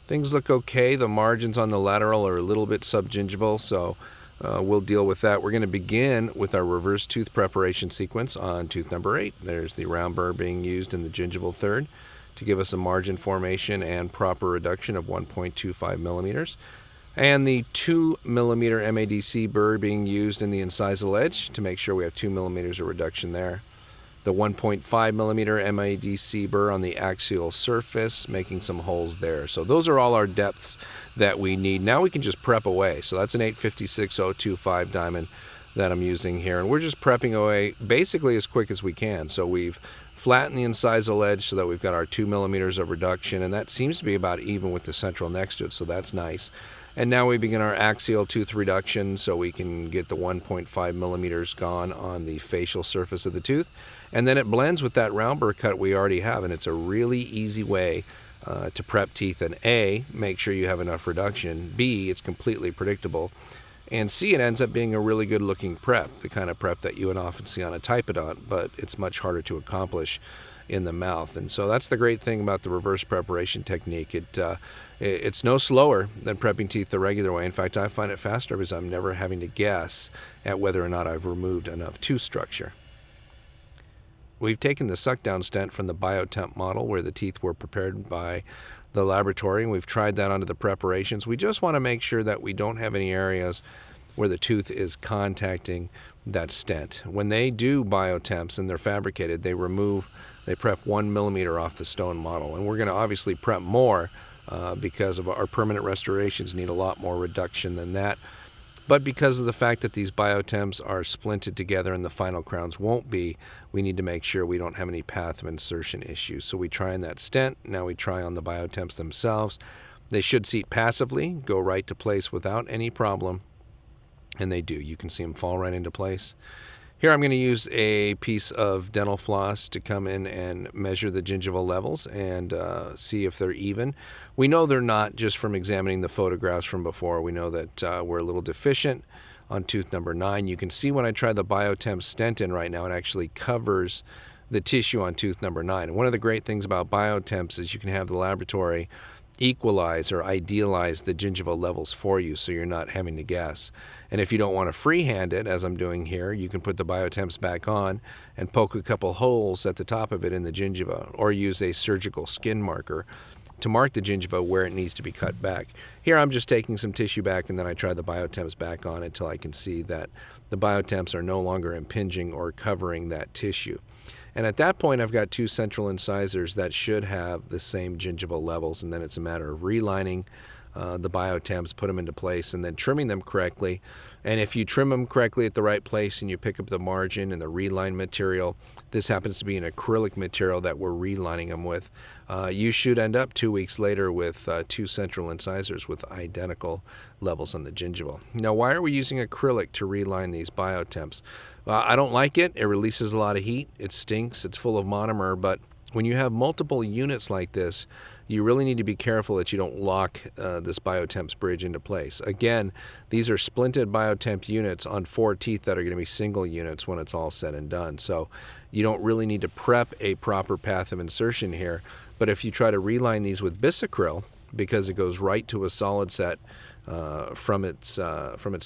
Things look okay. The margins on the lateral are a little bit subgingival, so we'll deal with that. We're going to begin with our reverse tooth preparation sequence on tooth number 8. There's the round burr being used in the gingival third to give us a margin formation and proper reduction of 1.25 millimeters. And the 2 millimeter MADC burr being used in the incisal edge to make sure we have 2 millimeters of reduction there. The 1.5 millimeter MADC burr on the axial surface, making some holes there. So those are all our depths that we need. Now we can just prep away. So that's an 856-025 diamond that I'm using here. And we're just prepping away basically as quick as we can. So we've flattened the incisal edge so that we've got our 2 millimeters of reduction. And that seems to be about even with the central next to it. So that's nice. And now we begin our axial tooth reduction so we can get the 1.5 millimeters gone on the facial surface of the tooth. And then it blends with that round burr cut we already have, and it's a really easy way to prep teeth. And A, make sure you have enough reduction. B, it's completely predictable. And C, it ends up being a really good looking prep, the kind of prep that you would often see on a typodont, but it's much harder to accomplish in the mouth. And so that's the great thing about the reverse preparation technique. It's no slower than prepping teeth the regular way. In fact, I find it faster because I'm never having to guess at whether or not I've removed enough tooth structure. We've taken the suck down stent from the BioTemp model where the teeth were prepared by the laboratory, and we've tried that onto the preparations. We just want to make sure that we don't have any areas where the tooth is contacting that stent. When they do biotemps and they're fabricated, they prep 1 millimeter off the stone model. And we're going to obviously prep more because of our permanent restorations need a lot more reduction than that. But because of the fact that these biotemps are splinted together and the final crowns won't be, we need to make sure we don't have any path of insertion issues. So we try on that stent, now we try on the biotemps themselves. They should seat passively, go right to place without any problem, and they do. You can see them fall right into place. Here I'm going to use a piece of dental floss to come in and measure the gingival levels and see if they're even. We know they're not just from examining the photographs from before. We know that we're a little deficient on tooth number 9. You can see when I try the biotemp stent in right now, it actually covers the tissue on tooth number 9. And one of the great things about biotemps is you can have the laboratory equalize or idealize the gingival levels for you so you're not having to guess. And if you don't want to freehand it, as I'm doing here, you can put the biotemps back on and poke a couple holes at the top of it in the gingiva, or use a surgical skin marker to mark the gingiva where it needs to be cut back. Here I'm just taking some tissue back, and then I try the biotemps back on until I can see that the biotemps are no longer impinging or covering that tissue. And at that point, I've got 2 central incisors that should have the same gingival levels, and then it's a matter of relining the biotemps, put them into place, and then trimming them correctly. And if you trim them correctly at the right place and you pick up the margin and the reline material, this happens to be an acrylic material that we're relining them with, you should end up 2 weeks later with 2 central incisors with identical levels on the gingival. Now, why are we using acrylic to reline these biotemps? I don't like it. It releases a lot of heat. It stinks. It's full of monomer. But when you have multiple units like this, you really need to be careful that you don't lock this biotemps bridge into place. Again, these are splinted biotemp units on 4 teeth that are going to be single units when it's all said and done. So you don't really need to prep a proper path of insertion here. But if you try to reline these with bisacryl, because it goes right to a solid set from its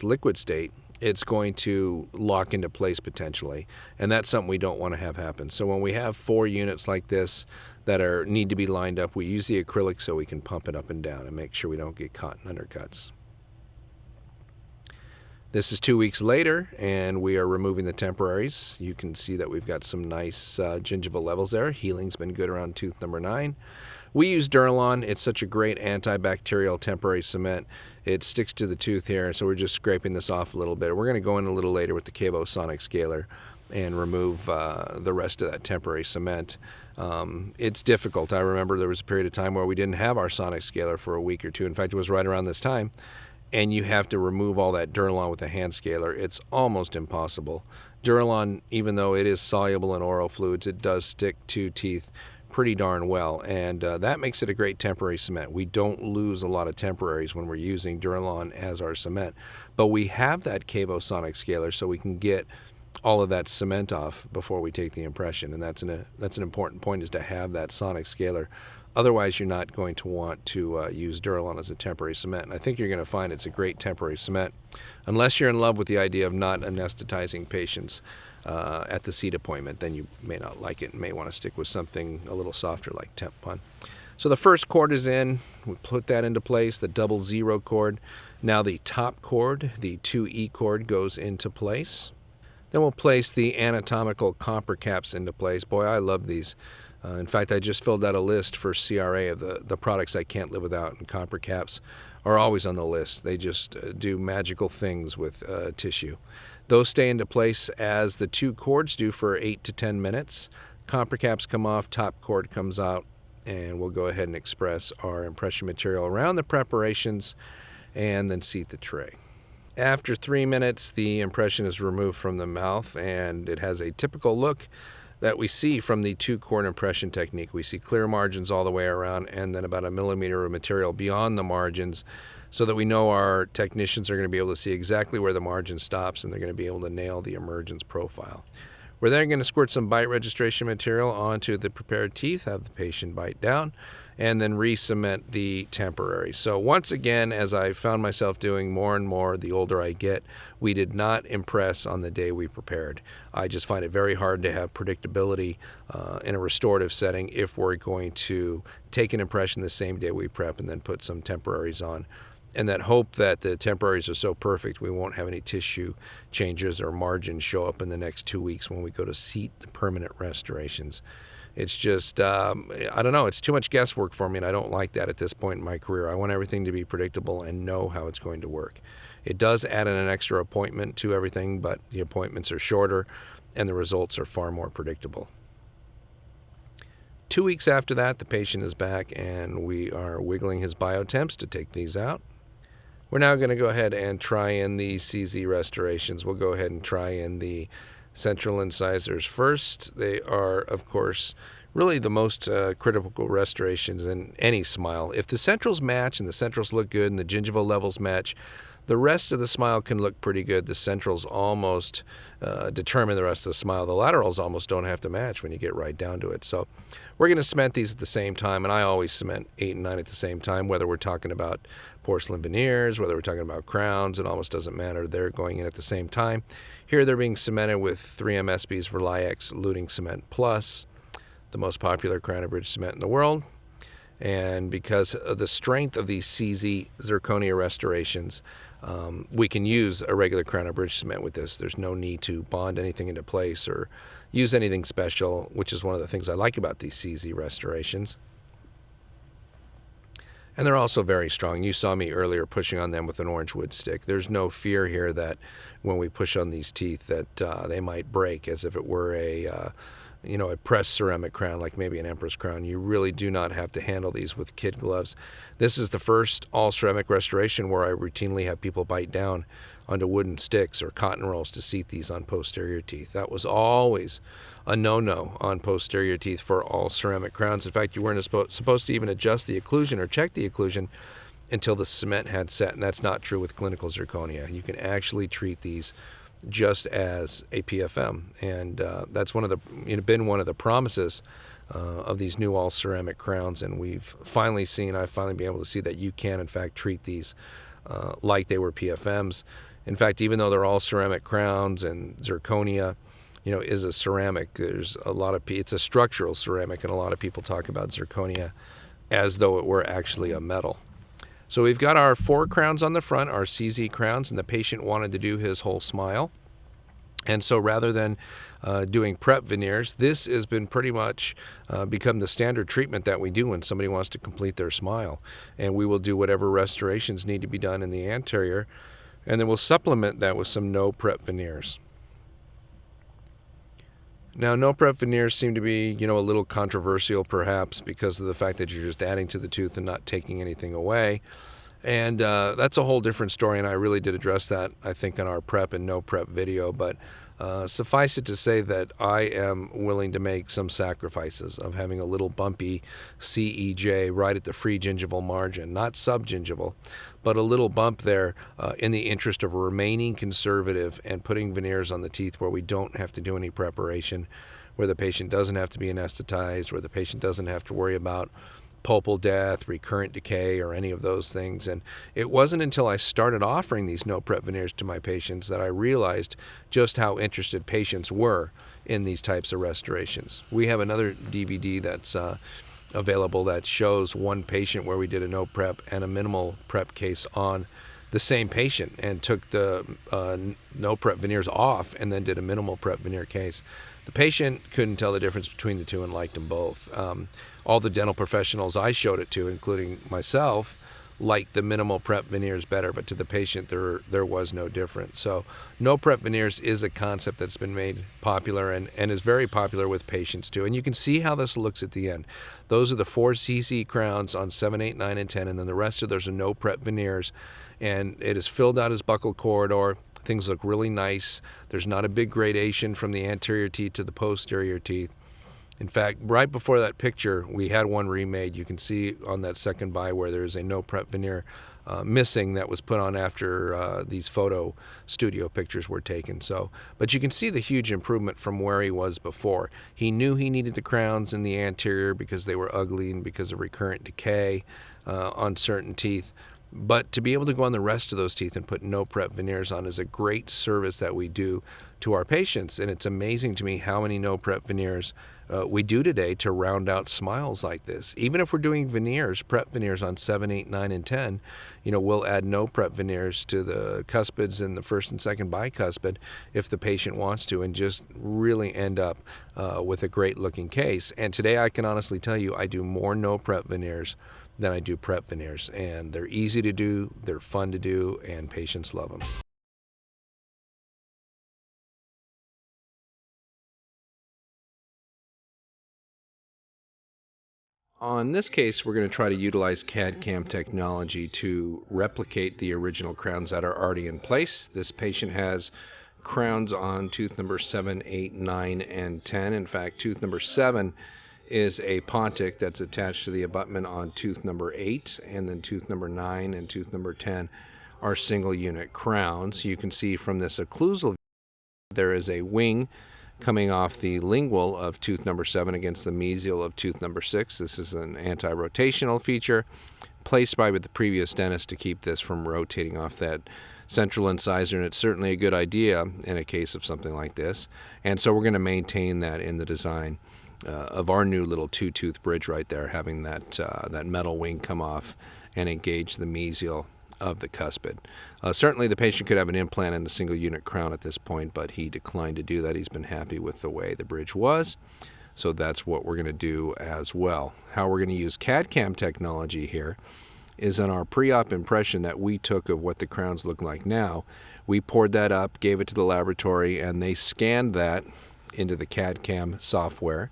liquid state, it's going to lock into place potentially, and that's something we don't want to have happen. So when we have 4 units like this that need to be lined up, we use the acrylic so we can pump it up and down and make sure we don't get caught in undercuts. This is 2 weeks later, and we are removing the temporaries. You can see that we've got some nice gingival levels there. Healing's been good around tooth number 9. We use Duralon. It's such a great antibacterial temporary cement. It sticks to the tooth here, so we're just scraping this off a little bit. We're going to go in a little later with the Cavo sonic scaler and remove the rest of that temporary cement. It's difficult. I remember there was a period of time where we didn't have our sonic scaler for a week or 2. In fact, it was right around this time. And you have to remove all that Duralon with a hand scaler. It's almost impossible. Duralon, even though it is soluble in oral fluids, it does stick to teeth pretty darn well, and that makes it a great temporary cement. We don't lose a lot of temporaries when we're using Duralon as our cement, but we have that Cavo sonic scaler so we can get all of that cement off before we take the impression, and that's an important point, is to have that sonic scaler. Otherwise, you're not going to want to use Duralon as a temporary cement. And I think you're going to find it's a great temporary cement, unless you're in love with the idea of not anesthetizing patients at the seat appointment. Then you may not like it and may want to stick with something a little softer like Tempon. So the first cord is in. We put that into place, the 00 cord. Now the top cord, the 2E cord, goes into place. Then we'll place the anatomical comper caps into place. Boy, I love these. In fact, I just filled out a list for CRA of the products I can't live without, and comper caps are always on the list. They just do magical things with tissue. Those stay into place as the 2 cords do for 8 to 10 minutes. Comper caps come off, top cord comes out, and we'll go ahead and express our impression material around the preparations and then seat the tray. After 3 minutes, the impression is removed from the mouth, and it has a typical look that we see from the 2-cord impression technique. We see clear margins all the way around, and then about 1 millimeter of material beyond the margins, so that we know our technicians are going to be able to see exactly where the margin stops, and they're going to be able to nail the emergence profile. We're then going to squirt some bite registration material onto the prepared teeth, have the patient bite down, and then re-cement the temporary. So once again, as I found myself doing more and more the older I get, we did not impress on the day we prepared. I just find it very hard to have predictability in a restorative setting if we're going to take an impression the same day we prep and then put some temporaries on. And that hope that the temporaries are so perfect we won't have any tissue changes or margins show up in the next 2 weeks when we go to seat the permanent restorations. It's just, I don't know, it's too much guesswork for me, and I don't like that at this point in my career. I want everything to be predictable and know how it's going to work. It does add an extra appointment to everything, but the appointments are shorter and the results are far more predictable. 2 weeks after that, the patient is back and we are wiggling his biotemps to take these out. We're now going to go ahead and try in the CZ restorations. We'll go ahead and try in the central incisors first. They are, of course, really the most critical restorations in any smile. If the centrals match and the centrals look good and the gingival levels match, the rest of the smile can look pretty good. The centrals almost determine the rest of the smile. The laterals almost don't have to match when you get right down to it. So we're going to cement these at the same time, and I always cement 8 and 9 at the same time, whether we're talking about porcelain veneers, whether we're talking about crowns, it almost doesn't matter. They're going in at the same time. Here they're being cemented with 3M SB's Reliax Luting Cement Plus, the most popular crown and bridge cement in the world. And because of the strength of these CZ zirconia restorations, we can use a regular crown and bridge cement with this. There's no need to bond anything into place or use anything special, which is one of the things I like about these CZ restorations. And they're also very strong. You saw me earlier pushing on them with an orange wood stick. There's no fear here that when we push on these teeth that they might break as if it were a pressed ceramic crown, like maybe an emperor's crown. You really do not have to handle these with kid gloves. This is the first all-ceramic restoration where I routinely have people bite down onto wooden sticks or cotton rolls to seat these on posterior teeth. That was always a no-no on posterior teeth for all ceramic crowns. In fact, you weren't supposed to even adjust the occlusion or check the occlusion until the cement had set, and that's not true with clinical zirconia. You can actually treat these just as a PFM, and that's been one of the promises of these new all ceramic crowns, and I've finally been able to see that you can in fact treat these like they were PFMs. In fact, even though they're all ceramic crowns and zirconia is a ceramic, it's a structural ceramic, and a lot of people talk about zirconia as though it were actually a metal. So we've got our 4 crowns on the front, our CZ crowns, and the patient wanted to do his whole smile. And so rather than doing prep veneers, this has been pretty much become the standard treatment that we do when somebody wants to complete their smile. And we will do whatever restorations need to be done in the anterior, and then we'll supplement that with some no prep veneers. Now, no prep veneers seem to be, a little controversial perhaps because of the fact that you're just adding to the tooth and not taking anything away. And that's a whole different story, and I really did address that, I think, in our prep and no prep video. But suffice it to say that I am willing to make some sacrifices of having a little bumpy CEJ right at the free gingival margin, not subgingival, but a little bump there in the interest of remaining conservative and putting veneers on the teeth where we don't have to do any preparation, where the patient doesn't have to be anesthetized, where the patient doesn't have to worry about pulpal death, recurrent decay, or any of those things. And it wasn't until I started offering these no prep veneers to my patients that I realized just how interested patients were in these types of restorations. We have another DVD that's available that shows one patient where we did a no prep and a minimal prep case on the same patient and took the no prep veneers off and then did a minimal prep veneer case. The patient couldn't tell the difference between the two and liked them both. All the dental professionals I showed it to, including myself, liked the minimal prep veneers better, but to the patient there was no difference. So no prep veneers is a concept that's been made popular and is very popular with patients too. And you can see how this looks at the end. Those are the 4 CZ crowns on 7, 8, 9, and 10, and then the rest of those are no prep veneers. And it is filled out as buccal corridor. Things look really nice. There's not a big gradation from the anterior teeth to the posterior teeth. In fact, right before that picture, we had one remade. You can see on that second by where there's a no prep veneer missing that was put on after these photo studio pictures were taken. So, but you can see the huge improvement from where he was before. He knew he needed the crowns in the anterior because they were ugly and because of recurrent decay on certain teeth. But to be able to go on the rest of those teeth and put no prep veneers on is a great service that we do to our patients. And it's amazing to me how many no prep veneers we do today to round out smiles like this. Even if we're doing veneers, prep veneers on 7, 8, 9, and 10, we'll add no prep veneers to the cuspids and the first and second bicuspid if the patient wants to, and just really end up with a great looking case. And today I can honestly tell you I do more no prep veneers than I do prep veneers, and they're easy to do, they're fun to do, and patients love them. On this case, we're going to try to utilize CAD/CAM technology to replicate the original crowns that are already in place. This patient has crowns on tooth number 7, 8, 9, and 10. In fact, tooth number 7 is a pontic that's attached to the abutment on tooth number 8, and then tooth number 9 and tooth number 10 are single unit crowns. You can see from this occlusal there is a wing coming off the lingual of tooth number 7 against the mesial of tooth number 6. This is an anti-rotational feature placed by the previous dentist to keep this from rotating off that central incisor, and it's certainly a good idea in a case of something like this. And so we're going to maintain that in the design of our new little two-tooth bridge right there, having that metal wing come off and engage the mesial of the cuspid. Certainly the patient could have an implant and a single unit crown at this point, but he declined to do that. He's been happy with the way the bridge was, so that's what we're going to do as well. How we're going to use CAD/CAM technology here is on our pre-op impression that we took of what the crowns look like now. We poured that up, gave it to the laboratory, and they scanned that into the CAD/CAM software.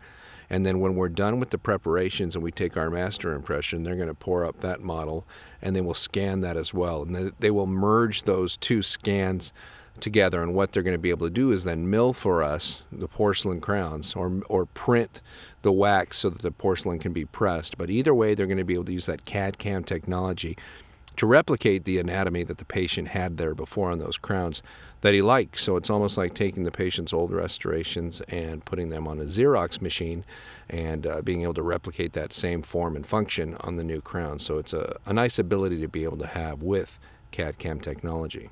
And then when we're done with the preparations and we take our master impression, they're going to pour up that model and they will scan that as well. And they will merge those two scans together. And what they're going to be able to do is then mill for us the porcelain crowns or print the wax so that the porcelain can be pressed. But either way, they're going to be able to use that CAD/CAM technology to replicate the anatomy that the patient had there before on those crowns that he liked. So it's almost like taking the patient's old restorations and putting them on a Xerox machine and being able to replicate that same form and function on the new crown. So it's a nice ability to be able to have with CAD/CAM technology.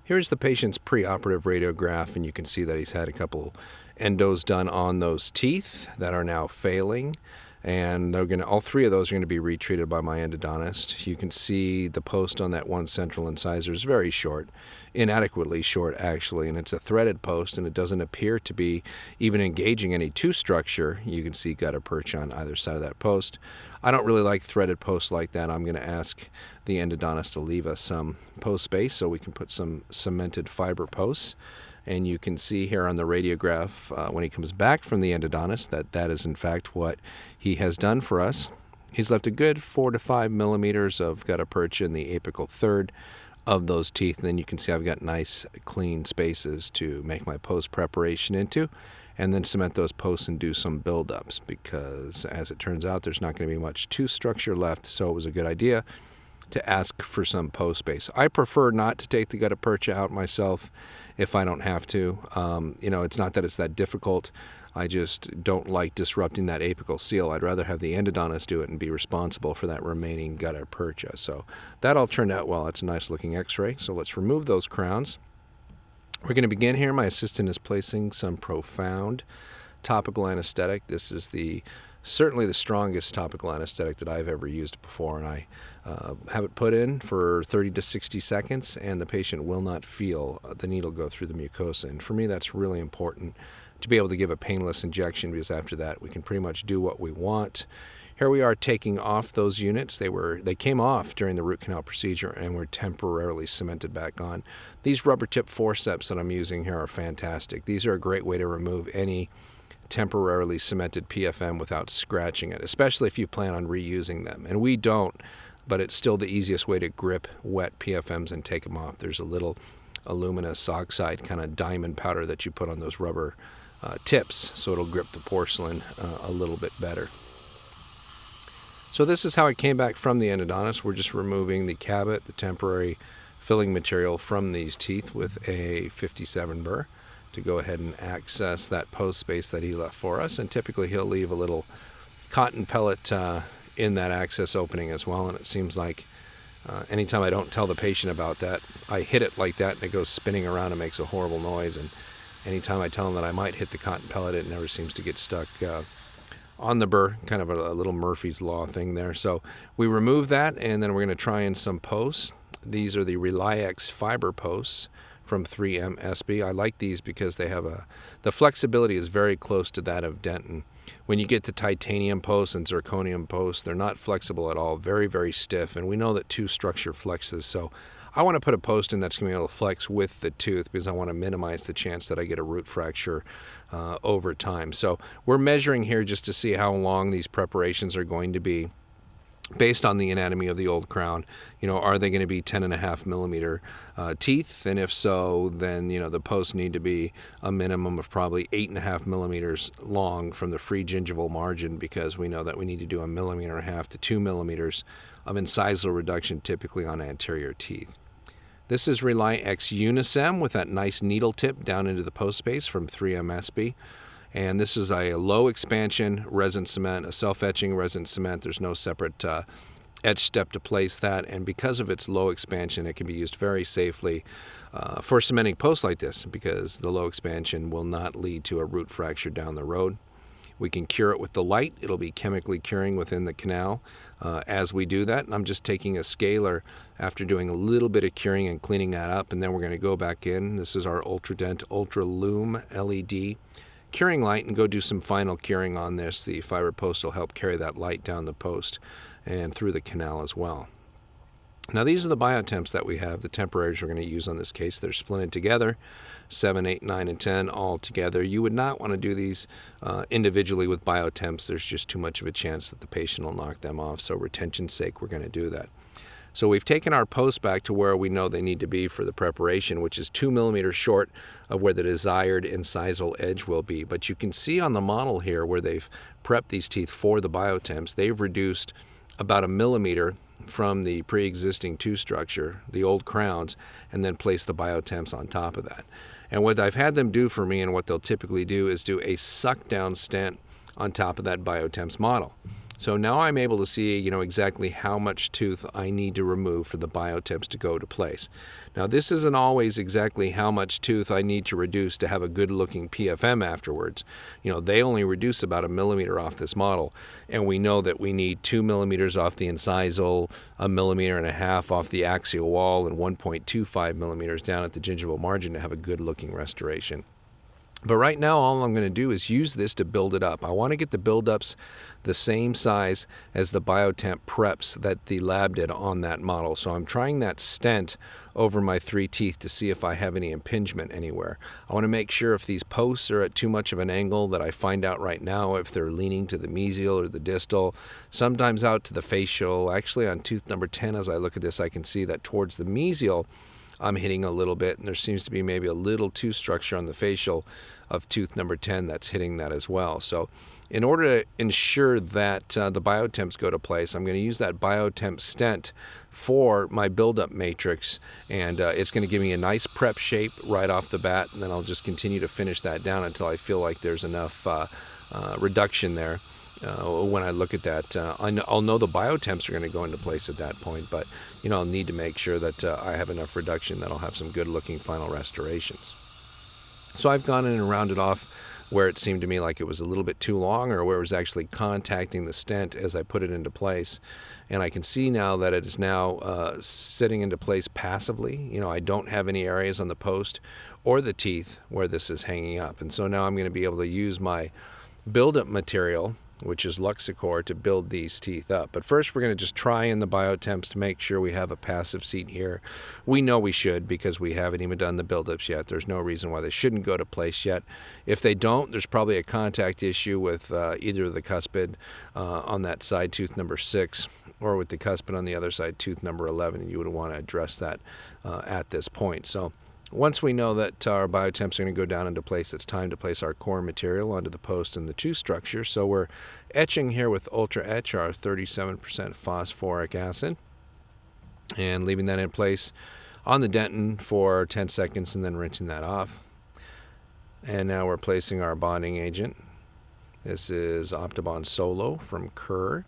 Here's the patient's preoperative radiograph, and you can see that he's had a couple endos done on those teeth that are now failing. And all three of those are going to be retreated by my endodontist. You can see the post on that one central incisor is very short, inadequately short actually, and it's a threaded post, and it doesn't appear to be even engaging any tooth structure. You can see gutta perch on either side of that post. I don't really like threaded posts like that. I'm going to ask the endodontist to leave us some post space so we can put some cemented fiber posts. And you can see here on the radiograph when he comes back from the endodontist that is in fact what he has done for us. He's left a good 4 to 5 millimeters of gutta percha in the apical third of those teeth. And then you can see I've got nice clean spaces to make my post preparation into, and then cement those posts and do some buildups, because as it turns out there's not going to be much tooth structure left, so it was a good idea to ask for some post space. I prefer not to take the gutta percha out myself if I don't have to. It's not that it's that difficult. I just don't like disrupting that apical seal. I'd rather have the endodontist do it and be responsible for that remaining gutta percha. So that all turned out well. It's a nice looking x-ray. So let's remove those crowns. We're going to begin here. My assistant is placing some profound topical anesthetic. This is certainly the strongest topical anesthetic that I've ever used before, and I have it put in for 30 to 60 seconds, and the patient will not feel the needle go through the mucosa. And for me, that's really important to be able to give a painless injection, because after that, we can pretty much do what we want. Here we are taking off those units. They came off during the root canal procedure and were temporarily cemented back on. These rubber tip forceps that I'm using here are fantastic. These are a great way to remove any temporarily cemented PFM without scratching it, especially if you plan on reusing them. And we don't, but it's still the easiest way to grip wet PFMs and take them off. There's a little aluminous oxide kind of diamond powder that you put on those rubber tips, so it'll grip the porcelain a little bit better. So this is how it came back from the endodontist. We're just removing the cabot, the temporary filling material from these teeth with a 57 burr to go ahead and access that post space that he left for us. And typically he'll leave a little cotton pellet in that access opening as well. And it seems like anytime I don't tell the patient about that, I hit it like that and it goes spinning around and makes a horrible noise. And anytime I tell them that I might hit the cotton pellet, it never seems to get stuck on the burr, kind of a little Murphy's Law thing there. So we remove that, and then we're going to try in some posts. These are the Reliex fiber posts from 3M SB. I like these because they have the flexibility is very close to that of Denton. When you get to titanium posts and zirconium posts, they're not flexible at all, very, very stiff, and we know that tooth structure flexes. So I want to put a post in that's going to be able to flex with the tooth because I want to minimize the chance that I get a root fracture over time. So we're measuring here just to see how long these preparations are going to be based on the anatomy of the old crown. Are they going to be 10.5 millimeter teeth? And if so, then, the posts need to be a minimum of probably 8.5 millimeters long from the free gingival margin, because we know that we need to do 1.5 millimeters to 2 millimeters of incisal reduction typically on anterior teeth. This is Reliex Unisem with that nice needle tip down into the post space from 3M SB. And this is a low expansion resin cement, a self-etching resin cement. There's no separate etch step to place that. And because of its low expansion, it can be used very safely for cementing posts like this, because the low expansion will not lead to a root fracture down the road. We can cure it with the light. It'll be chemically curing within the canal as we do that. And I'm just taking a scaler after doing a little bit of curing and cleaning that up. And then we're going to go back in. This is our Ultradent Ultra Lume LED curing light, and go do some final curing on this. The fiber post will help carry that light down the post and through the canal as well. Now these are the biotemps that we have, the temporaries we're going to use on this case. They're splinted together, 7, 8, 9, and 10 all together. You would not want to do these individually with biotemps. There's just too much of a chance that the patient will knock them off. So retention's sake, we're going to do that. So we've taken our posts back to where we know they need to be for the preparation, which is 2 millimeters short of where the desired incisal edge will be. But you can see on the model here where they've prepped these teeth for the biotemps, they've reduced about 1 millimeter from the pre-existing tooth structure, the old crowns, and then place the biotemps on top of that. And what I've had them do for me, and what they'll typically do, is do a suck down stent on top of that biotemps model. So now I'm able to see, exactly how much tooth I need to remove for the biotemps to go to place. Now this isn't always exactly how much tooth I need to reduce to have a good looking PFM afterwards. They only reduce about 1 millimeter off this model, and we know that we need 2 millimeters off the incisal, 1.5 millimeters off the axial wall, and 1.25 millimeters down at the gingival margin to have a good looking restoration. But right now, all I'm going to do is use this to build it up. I want to get the build-ups the same size as the biotemp preps that the lab did on that model. So I'm trying that stent over my 3 teeth to see if I have any impingement anywhere. I want to make sure if these posts are at too much of an angle, that I find out right now if they're leaning to the mesial or the distal, sometimes out to the facial. Actually, on tooth number 10, as I look at this, I can see that towards the mesial, I'm hitting a little bit, and there seems to be maybe a little tooth structure on the facial of tooth number 10 that's hitting that as well. So in order to ensure that the biotemps go to place, I'm going to use that biotemp stent for my buildup matrix, and it's going to give me a nice prep shape right off the bat, and then I'll just continue to finish that down until I feel like there's enough reduction there. When I look at that, I'll know the biotemps are going to go into place at that point, but I'll need to make sure that I have enough reduction that I'll have some good looking final restorations. So I've gone in and rounded off where it seemed to me like it was a little bit too long, or where it was actually contacting the stent as I put it into place. And I can see now that it is now sitting into place passively. I don't have any areas on the post or the teeth where this is hanging up. And so now I'm going to be able to use my buildup material, which is Luxicor, to build these teeth up. But first we're going to just try in the biotemps to make sure we have a passive seat here. We know we should, because we haven't even done the buildups yet. There's no reason why they shouldn't go to place yet. If they don't, there's probably a contact issue with either the cuspid on that side, tooth number 6, or with the cuspid on the other side, tooth number 11, and you would want to address that at this point. So Once we know that our biotemps are going to go down into place, it's time to place our core material onto the post and the tooth structure. So we're etching here with Ultra Etch our 37% phosphoric acid and leaving that in place on the dentin for 10 seconds and then rinsing that off. And now we're placing our bonding agent. This is Optibond Solo from Kerr,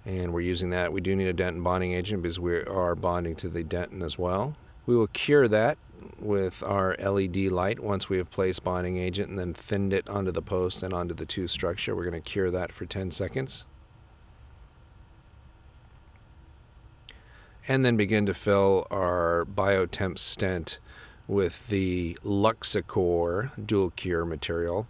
and we're using that. We do need a dentin bonding agent because we are bonding to the dentin as well. We will cure that with our LED light once we have placed bonding agent and then thinned it onto the post and onto the tooth structure. We're going to cure that for 10 seconds. And then begin to fill our biotemp stent with the Luxacor dual cure material.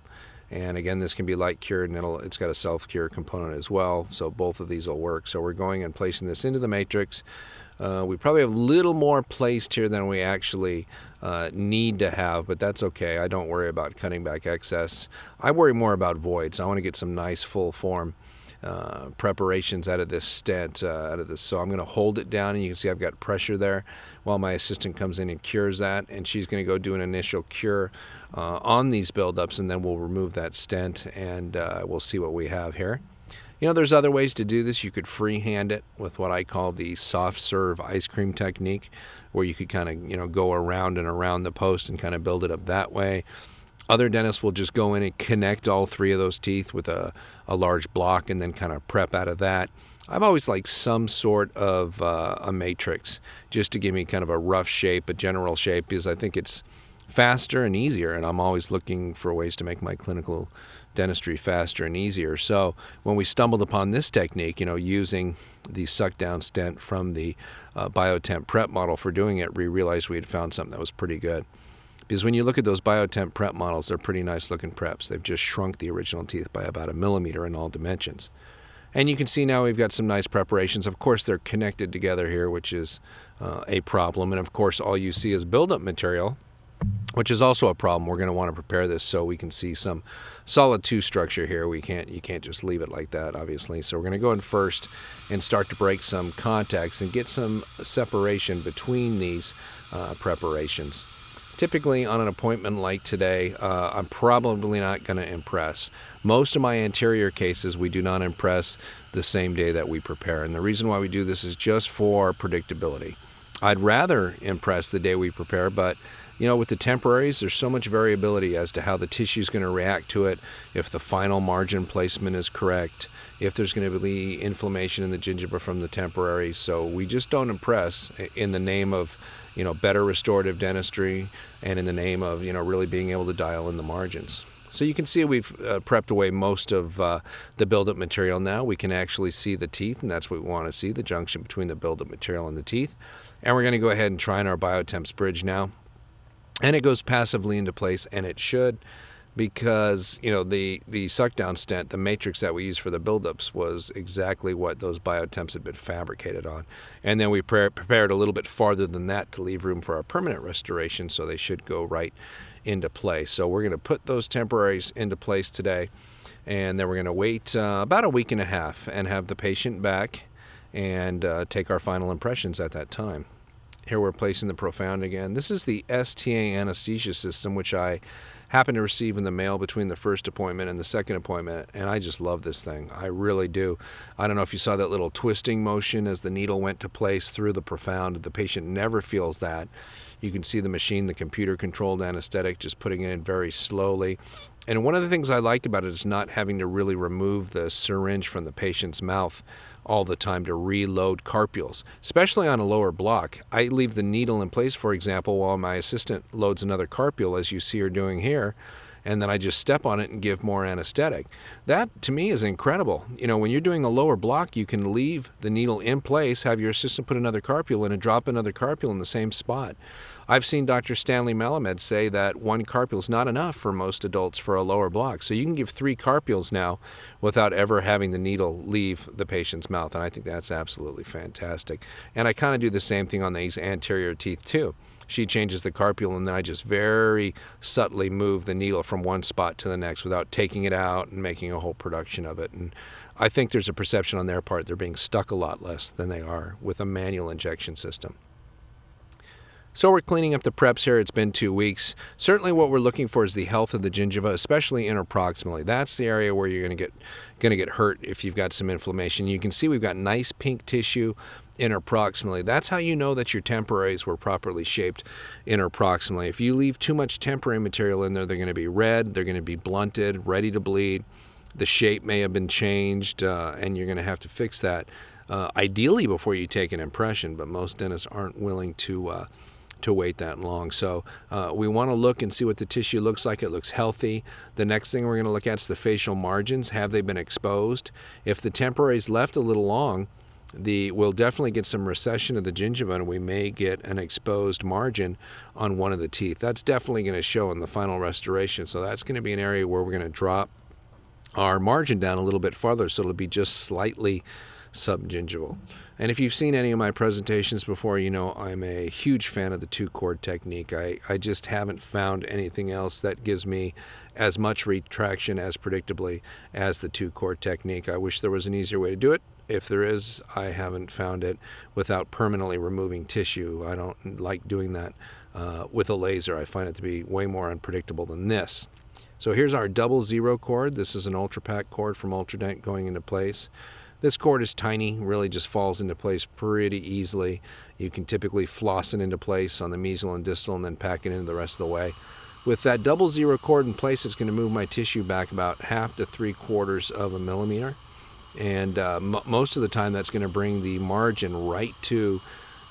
And again, this can be light cured and it's got a self-cure component as well, so both of these will work. So we're going and placing this into the matrix. We probably have a little more placed here than we actually need to have, but that's okay. I don't worry about cutting back excess. I worry more about voids. I want to get some nice full form preparations out of this stent, So I'm going to hold it down, and you can see I've got pressure there while my assistant comes in and cures that, and she's going to go do an initial cure on these buildups, and then we'll remove that stent, and we'll see what we have here. You know, there's other ways to do this. You could freehand it with what I call the soft serve ice cream technique, where you could kind of, go around and around the post and kind of build it up that way. Other dentists will just go in and connect all three of those teeth with a large block and then kind of prep out of that. I've always liked some sort of a matrix just to give me kind of a rough shape, a general shape, because I think it's faster and easier, and I'm always looking for ways to make my clinical dentistry faster and easier. So when we stumbled upon this technique, using the suck down stent from the biotemp prep model for doing it, we realized we had found something that was pretty good. Because when you look at those biotemp prep models, they're pretty nice looking preps. They've just shrunk the original teeth by about 1 millimeter in all dimensions. And you can see now we've got some nice preparations. Of course, they're connected together here, which is a problem. And of course, all you see is buildup material, which is also a problem. We're going to want to prepare this so we can see some solid tooth structure here. You can't just leave it like that, obviously. So we're going to go in first and start to break some contacts and get some separation between these preparations. Typically on an appointment like today, I'm probably not going to impress. Most of my anterior cases, we do not impress the same day that we prepare. And the reason why we do this is just for predictability. I'd rather impress the day we prepare, but with the temporaries, there's so much variability as to how the tissue is going to react to it, if the final margin placement is correct, if there's going to be inflammation in the gingiva from the temporaries. So we just don't impress in the name of better restorative dentistry and in the name of really being able to dial in the margins. So you can see we've prepped away most of the buildup material now. We can actually see the teeth, and that's what we want to see, the junction between the buildup material and the teeth. And we're going to go ahead and try on our biotemps bridge now. And it goes passively into place, and it should, because the suck down stent, the matrix that we used for the buildups, was exactly what those biotemps had been fabricated on. And then we prepared a little bit farther than that to leave room for our permanent restoration, so they should go right into place. So we're going to put those temporaries into place today, and then we're going to wait about a week and a half and have the patient back and take our final impressions at that time. Here we're placing the Profound again. This is the STA anesthesia system, which I happened to receive in the mail between the first appointment and the second appointment, and I just love this thing. I really do. I don't know if you saw that little twisting motion as the needle went to place through the Profound. The patient never feels that. You can see the machine, the computer-controlled anesthetic, just putting it in very slowly. And one of the things I like about it is not having to really remove the syringe from the patient's mouth all the time to reload carpules, especially on a lower block. I leave the needle in place, for example, while my assistant loads another carpule, as you see her doing here, and then I just step on it and give more anesthetic. That, to me, is incredible. When you're doing a lower block, you can leave the needle in place, have your assistant put another carpule in, and drop another carpule in the same spot. I've seen Dr. Stanley Malamed say that 1 carpule is not enough for most adults for a lower block. So you can give 3 carpules now without ever having the needle leave the patient's mouth, and I think that's absolutely fantastic. And I kind of do the same thing on these anterior teeth too. She changes the carpule, and then I just very subtly move the needle from one spot to the next without taking it out and making a whole production of it. And I think there's a perception on their part they're being stuck a lot less than they are with a manual injection system. So we're cleaning up the preps here. It's been 2 weeks. Certainly what we're looking for is the health of the gingiva, especially interproximally. That's the area where you're going to get hurt if you've got some inflammation. You can see we've got nice pink tissue interproximally. That's how you know that your temporaries were properly shaped interproximally. If you leave too much temporary material in there, they're going to be red, they're going to be blunted, ready to bleed. The shape may have been changed, and you're going to have to fix that ideally before you take an impression, but most dentists aren't willing to wait that long. So we want to look and see what the tissue looks like. It looks healthy. The next thing we're going to look at is the facial margins. Have they been exposed? If the temporaries left a little long, we'll definitely get some recession of the gingiva, and we may get an exposed margin on one of the teeth. That's definitely going to show in the final restoration. So that's going to be an area where we're going to drop our margin down a little bit farther, so it'll be just slightly subgingival. And if you've seen any of my presentations before, you know I'm a huge fan of the two-chord technique. I just haven't found anything else that gives me as much retraction as predictably as the two-chord technique. I wish there was an easier way to do it. If there is, I haven't found it without permanently removing tissue. I don't like doing that with a laser. I find it to be way more unpredictable than this. So here's our 00 cord. This is an UltraPack cord from Ultradent going into place. This cord is tiny, really just falls into place pretty easily. You can typically floss it into place on the mesial and distal and then pack it in the rest of the way. With that 00 cord in place, it's going to move my tissue back about 1/2 to 3/4 of a millimeter. And most of the time that's going to bring the margin right to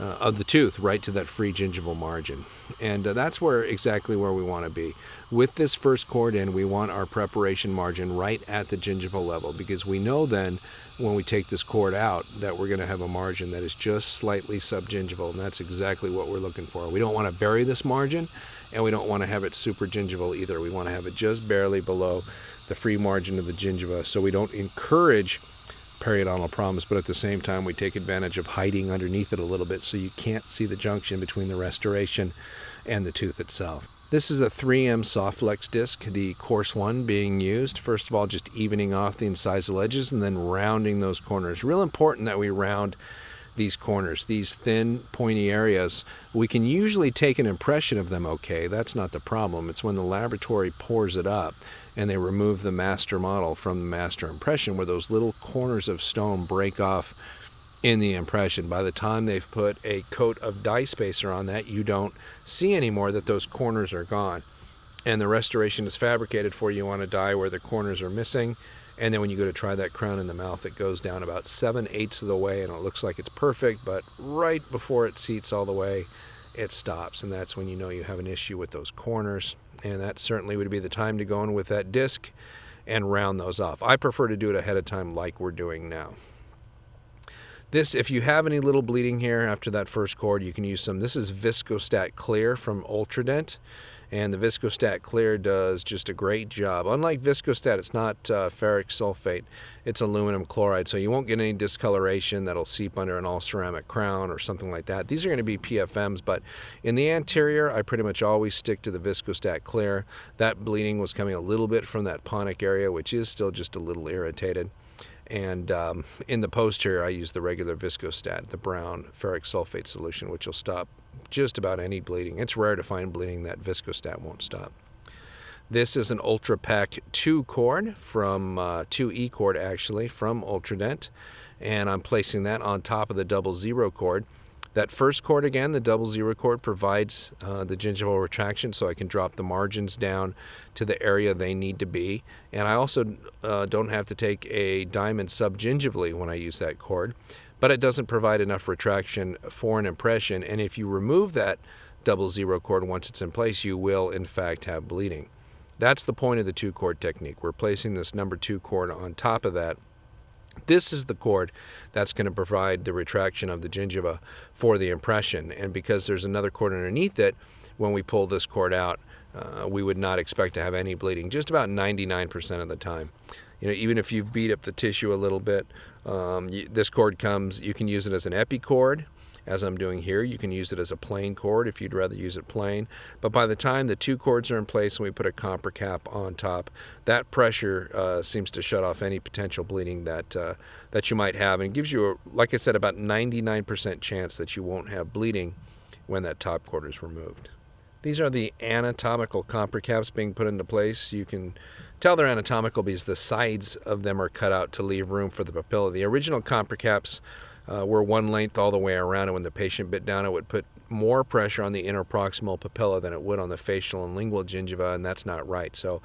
of the tooth right to that free gingival margin. And that's exactly where we want to be. With this first cord in, we want our preparation margin right at the gingival level, because we know then when we take this cord out that we're going to have a margin that is just slightly subgingival, and that's exactly what we're looking for. We don't want to bury this margin, and we don't want to have it super gingival either. We want to have it just barely below the free margin of the gingiva, so we don't encourage periodontal problems, but at the same time we take advantage of hiding underneath it a little bit so you can't see the junction between the restoration and the tooth itself. This is a 3M Softflex disc, the coarse one being used. First of all, just evening off the incisal edges and then rounding those corners. Real important that we round these corners, these thin, pointy areas. We can usually take an impression of them okay. That's not the problem. It's when the laboratory pours it up and they remove the master model from the master impression where those little corners of stone break off in the impression. By the time they've put a coat of dye spacer on that, you don't see anymore that those corners are gone. And the restoration is fabricated for you on a die where the corners are missing. And then when you go to try that crown in the mouth, it goes down about 7/8 of the way and it looks like it's perfect, but right before it seats all the way, it stops. And that's when you know you have an issue with those corners. And that certainly would be the time to go in with that disc and round those off. I prefer to do it ahead of time like we're doing now. This, if you have any little bleeding here after that first cord, you can use some. This is Viscostat Clear from Ultradent, and the Viscostat Clear does just a great job. Unlike Viscostat, it's not ferric sulfate, it's aluminum chloride, so you won't get any discoloration that'll seep under an all-ceramic crown or something like that. These are going to be PFMs, but in the anterior, I pretty much always stick to the Viscostat Clear. That bleeding was coming a little bit from that ponic area, which is still just a little irritated. And in the posterior, I use the regular Viscostat, the brown ferric sulfate solution, which will stop just about any bleeding. It's rare to find bleeding that Viscostat won't stop. This is an UltraPack 2 cord from 2E cord actually from Ultradent, and I'm placing that on top of the 00 cord. That first cord again, the 00 cord, provides the gingival retraction so I can drop the margins down to the area they need to be. And I also don't have to take a diamond subgingivally when I use that cord, but it doesn't provide enough retraction for an impression. And if you remove that 00 cord once it's in place, you will in fact have bleeding. That's the point of the 2 cord technique. We're placing this number 2 cord on top of that. This is the cord that's going to provide the retraction of the gingiva for the impression. And because there's another cord underneath it, when we pull this cord out, we would not expect to have any bleeding, just about 99% of the time. You know, even if you beat up the tissue a little bit, this cord comes, you can use it as an epi cord, as I'm doing here. You can use it as a plain cord if you'd rather use it plain. But by the time the 2 cords are in place and we put a copper cap on top, that pressure seems to shut off any potential bleeding that you might have. And it gives you, like I said, about 99% chance that you won't have bleeding when that top quarter is removed. These are the anatomical compress caps being put into place. You can tell they're anatomical because the sides of them are cut out to leave room for the papilla. The original compress caps were one length all the way around, and when the patient bit down, it would put more pressure on the interproximal papilla than it would on the facial and lingual gingiva, and that's not right. So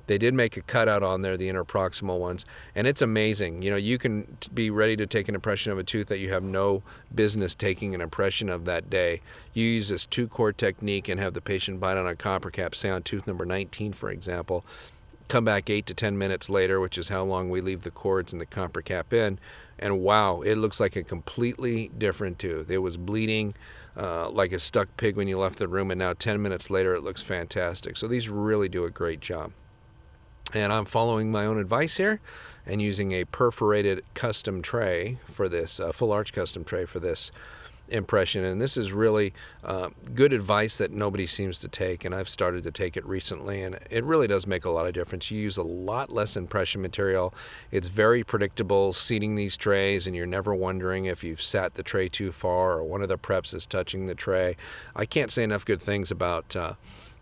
they did make a cutout on there, the interproximal ones, and it's amazing. You know, you can be ready to take an impression of a tooth that you have no business taking an impression of that day. You use this 2-core technique and have the patient bite on a compress cap, say on tooth number 19, for example, come back 8 to 10 minutes later, which is how long we leave the cords and the compress cap in, and wow, it looks like a completely different tooth. It was bleeding like a stuck pig when you left the room, and now 10 minutes later it looks fantastic. So these really do a great job. And I'm following my own advice here and using a perforated custom tray for this, full arch custom tray for this impression. And this is really good advice that nobody seems to take, and I've started to take it recently, and it really does make a lot of difference. You use a lot less impression material. It's very predictable seating these trays, and you're never wondering if you've sat the tray too far or one of the preps is touching the tray. I can't say enough good things about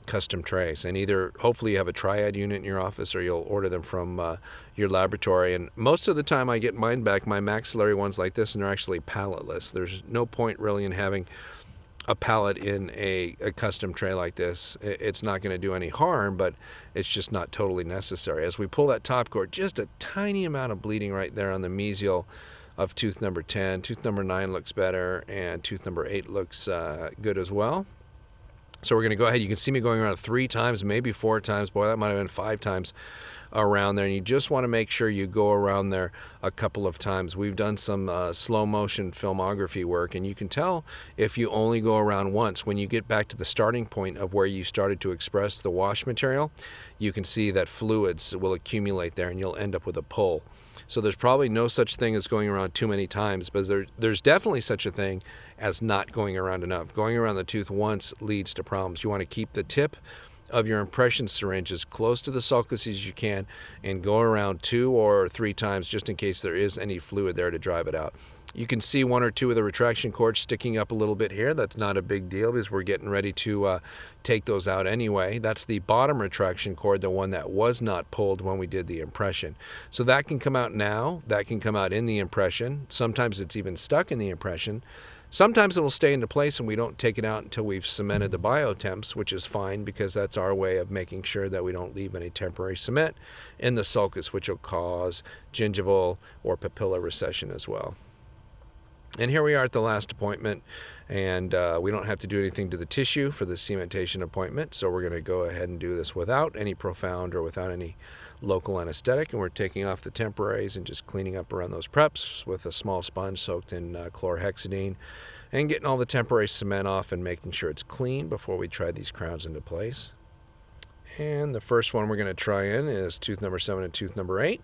custom trays, and either hopefully you have a triad unit in your office or you'll order them from your laboratory. And most of the time I get mine back, my maxillary ones like this, and they're actually palletless. There's no point really in having a pallet in a custom tray like this. It's not going to do any harm, but it's just not totally necessary. As we pull that top cord, just a tiny amount of bleeding right there on the mesial of tooth number 10. Tooth number 9 looks better, and tooth number 8 looks good as well. So we're going to go ahead. You can see me going around 3 times, maybe 4 times. Boy, that might have been 5 times around there. And you just want to make sure you go around there a couple of times. We've done some slow motion filmography work, and you can tell if you only go around once. When you get back to the starting point of where you started to express the wash material, you can see that fluids will accumulate there and you'll end up with a pull. So there's probably no such thing as going around too many times, but there's definitely such a thing as not going around enough. Going around the tooth once leads to problems. You want to keep the tip of your impression syringe as close to the sulcus as you can and go around 2 or 3 times just in case there is any fluid there to drive it out. You can see 1 or 2 of the retraction cords sticking up a little bit here. That's not a big deal because we're getting ready to take those out anyway. That's the bottom retraction cord, the one that was not pulled when we did the impression. So that can come out now. That can come out in the impression. Sometimes it's even stuck in the impression. Sometimes it will stay into place and we don't take it out until we've cemented the biotemps, which is fine because that's our way of making sure that we don't leave any temporary cement in the sulcus, which will cause gingival or papilla recession as well. And here we are at the last appointment, and we don't have to do anything to the tissue for the cementation appointment, so we're going to go ahead and do this without any profound or without any local anesthetic, and we're taking off the temporaries and just cleaning up around those preps with a small sponge soaked in chlorhexidine and getting all the temporary cement off and making sure it's clean before we try these crowns into place. And the first one we're going to try in is tooth number 7 and tooth number 8.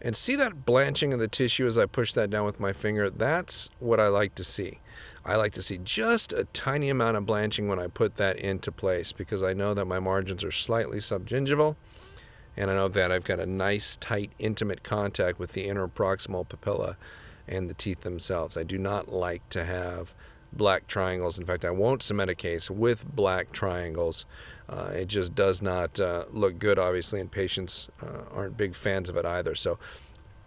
And see that blanching of the tissue as I push that down with my finger? That's what I like to see. I like to see just a tiny amount of blanching when I put that into place because I know that my margins are slightly subgingival, and I know that I've got a nice, tight, intimate contact with the interproximal papilla and the teeth themselves. I do not like to have black triangles. In fact, I won't cement a case with black triangles. It just does not look good, obviously, and patients aren't big fans of it either.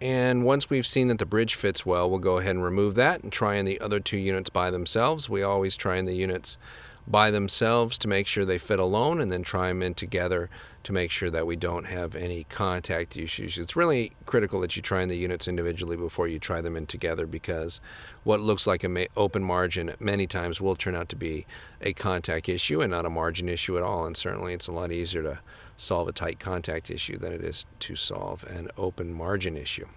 And once we've seen that the bridge fits well, we'll go ahead and remove that and try in the other 2 units by themselves. We always try in the units by themselves to make sure they fit alone, and then try them in together to make sure that we don't have any contact issues. It's really critical that you try in the units individually before you try them in together, because what looks like an open margin many times will turn out to be a contact issue and not a margin issue at all. And certainly it's a lot easier to solve a tight contact issue than it is to solve an open margin issue.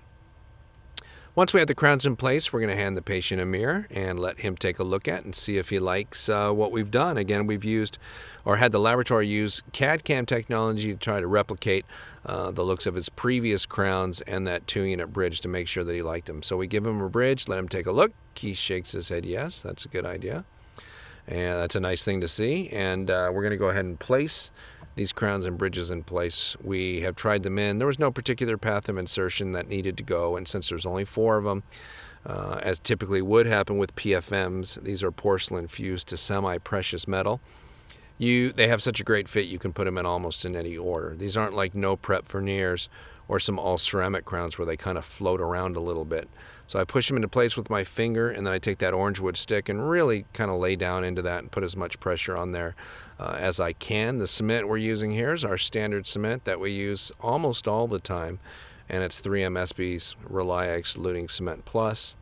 Once we have the crowns in place, we're going to hand the patient a mirror and let him take a look at and see if he likes what we've done. Again, we've used or had the laboratory use CAD CAM technology to try to replicate the looks of his previous crowns and that 2-unit bridge to make sure that he liked them. So we give him a bridge, let him take a look. He shakes his head, yes, that's a good idea. And that's a nice thing to see. And we're going to go ahead and place these crowns and bridges in place. We have tried them in. There was no particular path of insertion that needed to go, and since there's only 4 of them, as typically would happen with PFMs, these are porcelain fused to semi-precious metal. They have such a great fit, you can put them in almost in any order. These aren't like no prep veneers or some all ceramic crowns where they kind of float around a little bit. So I push them into place with my finger, and then I take that orange wood stick and really kind of lay down into that and put as much pressure on there as I can. The cement we're using here is our standard cement that we use almost all the time, and it's 3M SB's Reliax Luting Cement Plus.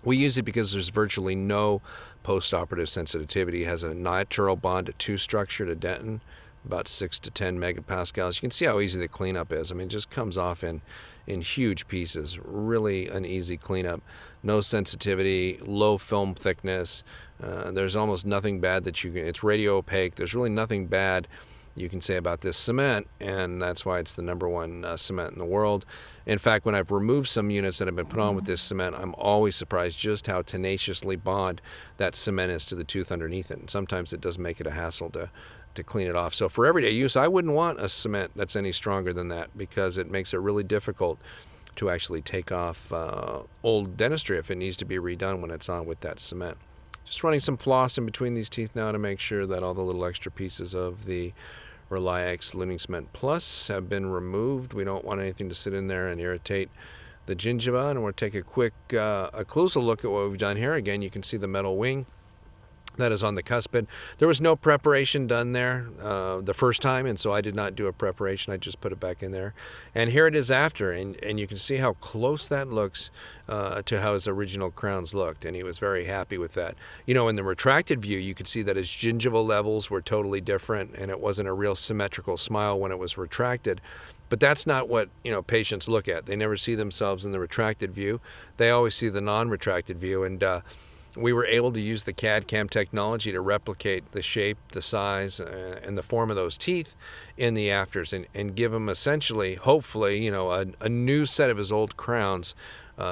We use it because there's virtually no post-operative sensitivity. It has a natural bond to 2 structure to dentin, about 6 to 10 megapascals. You can see how easy the cleanup is. I mean, it just comes off in huge pieces. Really an easy cleanup. No sensitivity, low film thickness. There's almost nothing bad that you can, it's radio opaque. There's really nothing bad you can say about this cement, and that's why it's the #1 cement in the world. In fact, when I've removed some units that have been put on with this cement, I'm always surprised just how tenaciously bond that cement is to the tooth underneath it. And sometimes it does make it a hassle to clean it off. So for everyday use, I wouldn't want a cement that's any stronger than that, because it makes it really difficult to actually take off old dentistry if it needs to be redone when it's on with that cement. Just running some floss in between these teeth now to make sure that all the little extra pieces of the Reliax Luting Cement Plus have been removed. We don't want anything to sit in there and irritate the gingiva. And we'll take a quick, a closer look at what we've done here. Again, you can see the metal wing that is on the cuspid. There was no preparation done there the first time, and so I did not do a preparation. I just put it back in there. And here it is after, and you can see how close that looks to how his original crowns looked, and he was very happy with that. You know, in the retracted view, you could see that his gingival levels were totally different, and it wasn't a real symmetrical smile when it was retracted. But that's not what, patients look at. They never see themselves in the retracted view. They always see the non-retracted view, and we were able to use the CAD CAM technology to replicate the shape, the size, and the form of those teeth in the afters, and give him essentially, hopefully, a new set of his old crowns,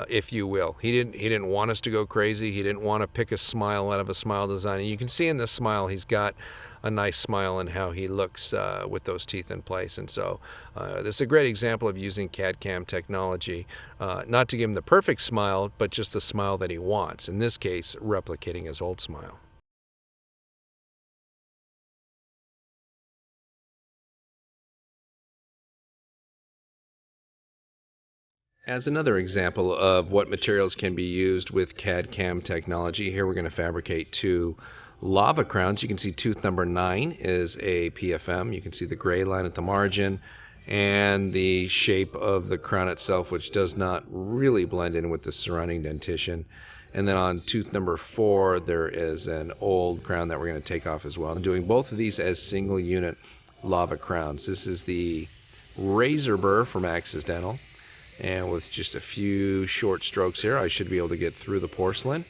if you will. He didn't want us to go crazy. He didn't want to pick a smile out of a smile design. And you can see in this smile he's got a nice smile and how he looks with those teeth in place. And so this is a great example of using CAD CAM technology, not to give him the perfect smile, but just the smile that he wants. In this case, replicating his old smile. As another example of what materials can be used with CAD CAM technology, here we're going to fabricate 2 lava crowns. You can see tooth number 9 is a PFM. You can see the gray line at the margin and the shape of the crown itself, which does not really blend in with the surrounding dentition. And then on tooth number 4, there is an old crown that we're going to take off as well. I'm doing both of these as single unit lava crowns. This is the razor burr from Axis Dental. And with just a few short strokes here, I should be able to get through the porcelain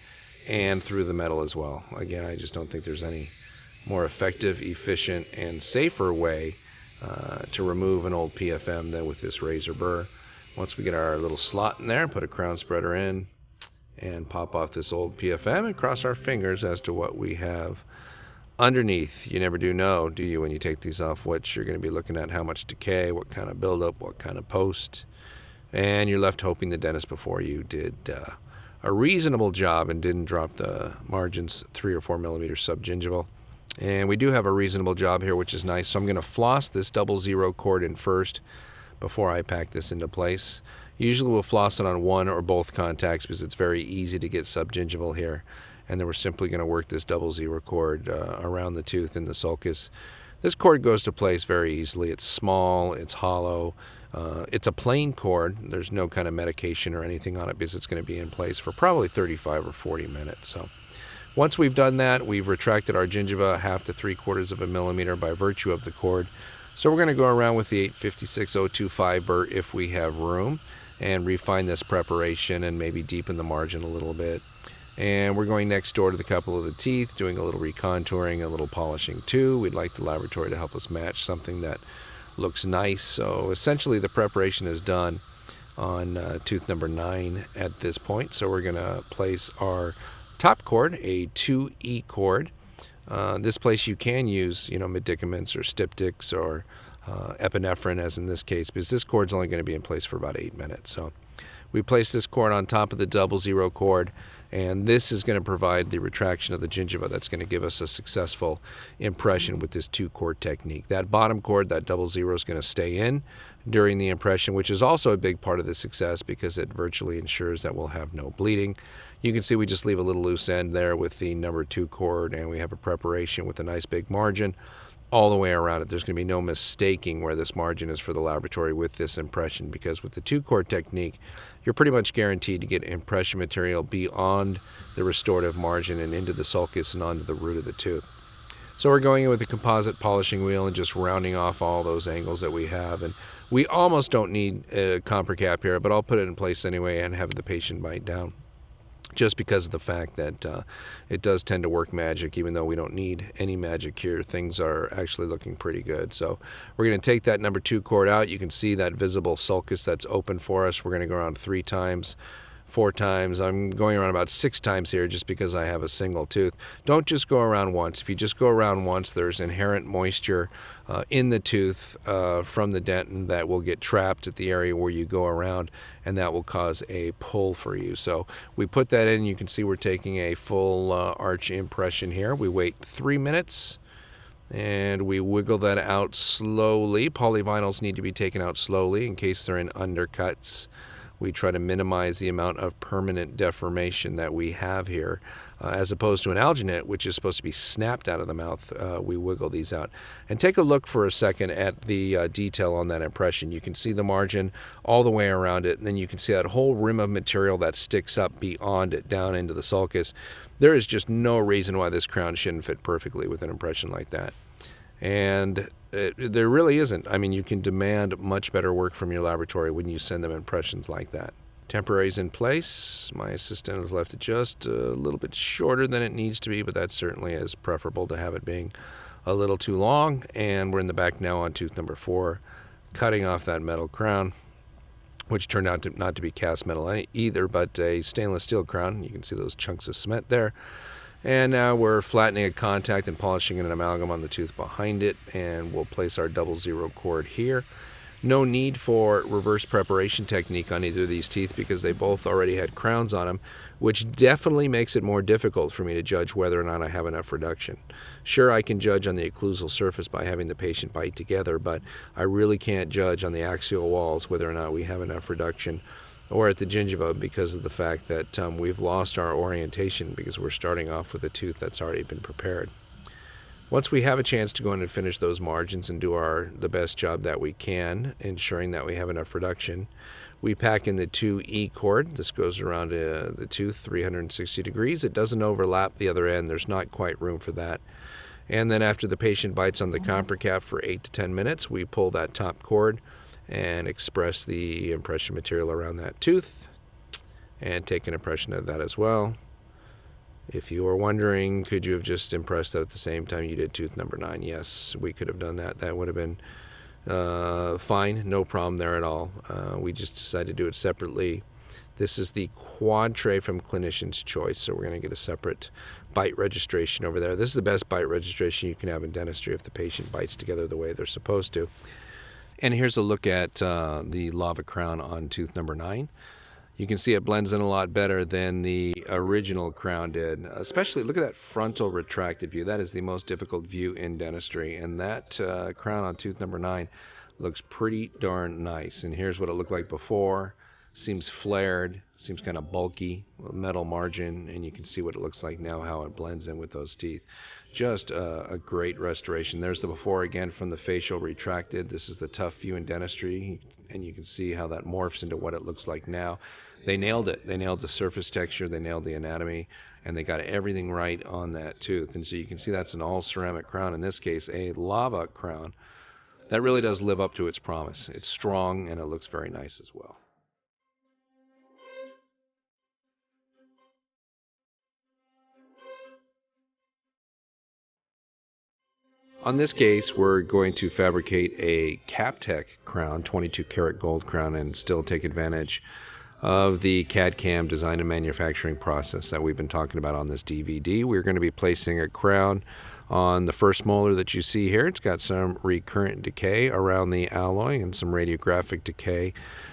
and through the metal as well. Again, I just don't think there's any more effective, efficient, and safer way to remove an old PFM than with this razor burr. Once we get our little slot in there, put a crown spreader in and pop off this old PFM and cross our fingers as to what we have underneath. You never do know, do you, when you take these off, what you're going to be looking at, how much decay, what kind of buildup, what kind of post. And you're left hoping the dentist before you did a reasonable job and didn't drop the margins 3 or 4 millimeters subgingival. And we do have a reasonable job here, which is nice. So I'm going to floss this 00 cord in first before I pack this into place. Usually we'll floss it on one or both contacts because it's very easy to get subgingival here. And then we're simply going to work this 00 cord around the tooth in the sulcus. This cord goes to place very easily. It's small, it's hollow. It's a plain cord. There's no kind of medication or anything on it because it's going to be in place for probably 35 or 40 minutes. So once we've done that, we've retracted our gingiva 1/2 to 3/4 of a millimeter by virtue of the cord. So we're going to go around with the 856-025 burr if we have room and refine this preparation and maybe deepen the margin a little bit. And we're going next door to the couple of the teeth, doing a little recontouring, a little polishing too. We'd like the laboratory to help us match something that looks nice. So essentially the preparation is done on tooth number 9 at this point. So we're going to place our top cord, a 2E cord, This place you can use, medicaments or styptics or epinephrine, as in this case, because this cord's only going to be in place for about 8 minutes. So we place this cord on top of the 00 cord, and this is going to provide the retraction of the gingiva that's going to give us a successful impression with this 2-cord technique. That bottom cord, that 00, is going to stay in during the impression, which is also a big part of the success because it virtually ensures that we'll have no bleeding. You can see we just leave a little loose end there with the number 2 cord, and we have a preparation with a nice big margin all the way around it. There's going to be no mistaking where this margin is for the laboratory with this impression, because with the 2-cord technique, you're pretty much guaranteed to get impression material beyond the restorative margin and into the sulcus and onto the root of the tooth. So we're going in with a composite polishing wheel and just rounding off all those angles that we have. And we almost don't need a comper cap here, but I'll put it in place anyway and have the patient bite down, just because of the fact that it does tend to work magic. Even though we don't need any magic here, things are actually looking pretty good. So we're going to take that number 2 cord out. You can see that visible sulcus that's open for us. We're going to go around 3 times, 4 times. I'm going around about 6 times here just because I have a single tooth. Don't just go around once. If you just go around once, there's inherent moisture in the tooth from the dentin that will get trapped at the area where you go around, and that will cause a pull for you. So we put that in. You can see we're taking a full arch impression here. We wait 3 minutes and we wiggle that out slowly. Polyvinyls need to be taken out slowly in case they're in undercuts. We try to minimize the amount of permanent deformation that we have here, as opposed to an alginate, which is supposed to be snapped out of the mouth. We wiggle these out. And take a look for a second at the detail on that impression. You can see the margin all the way around it, and then you can see that whole rim of material that sticks up beyond it down into the sulcus. There is just no reason why this crown shouldn't fit perfectly with an impression like that. And there really isn't. I mean, you can demand much better work from your laboratory when you send them impressions like that. Temporaries in place. My assistant has left it just a little bit shorter than it needs to be, but that certainly is preferable to have it being a little too long. And we're in the back now on tooth number 4, cutting off that metal crown, which turned out not to be cast metal either, but a stainless steel crown. You can see those chunks of cement there. And now we're flattening a contact and polishing an amalgam on the tooth behind it, and we'll place our 00 cord here. No need for reverse preparation technique on either of these teeth because they both already had crowns on them, which definitely makes it more difficult for me to judge whether or not I have enough reduction. Sure, I can judge on the occlusal surface by having the patient bite together, but I really can't judge on the axial walls whether or not we have enough reduction, or at the gingiva, because of the fact that we've lost our orientation because we're starting off with a tooth that's already been prepared. Once we have a chance to go in and finish those margins and do the best job that we can, ensuring that we have enough reduction, we pack in the 2E cord. This goes around the tooth 360 degrees. It doesn't overlap the other end. There's not quite room for that. And then after the patient bites on the comper cap for 8 to 10 minutes, we pull that top cord and express the impression material around that tooth and take an impression of that as well. If you were wondering, could you have just impressed that at the same time you did tooth number 9? Yes, we could have done that. That would have been fine, no problem there at all. We just decided to do it separately. This is the quad tray from Clinician's Choice, so we're going to get a separate bite registration over there. This is the best bite registration you can have in dentistry if the patient bites together the way they're supposed to. And here's a look at the lava crown on tooth number 9. You can see it blends in a lot better than the original crown did. Especially, look at that frontal retracted view. That is the most difficult view in dentistry. And that crown on tooth number 9 looks pretty darn nice. And here's what it looked like before. Seems flared, seems kind of bulky, metal margin, and you can see what it looks like now, how it blends in with those teeth. Just a great restoration. There's the before again from the facial retracted. This is the tough view in dentistry, and you can see how that morphs into what it looks like now. They nailed it. They nailed the surface texture, they nailed the anatomy, and they got everything right on that tooth. And so you can see that's an all ceramic crown, in this case a lava crown. That really does live up to its promise. It's strong and it looks very nice as well. On this case, we're going to fabricate a CapTech crown, 22 karat gold crown, and still take advantage of the CAD/CAM design and manufacturing process that we've been talking about on this DVD. We're going to be placing a crown on the first molar that you see here. It's got some recurrent decay around the alloy and some radiographic decay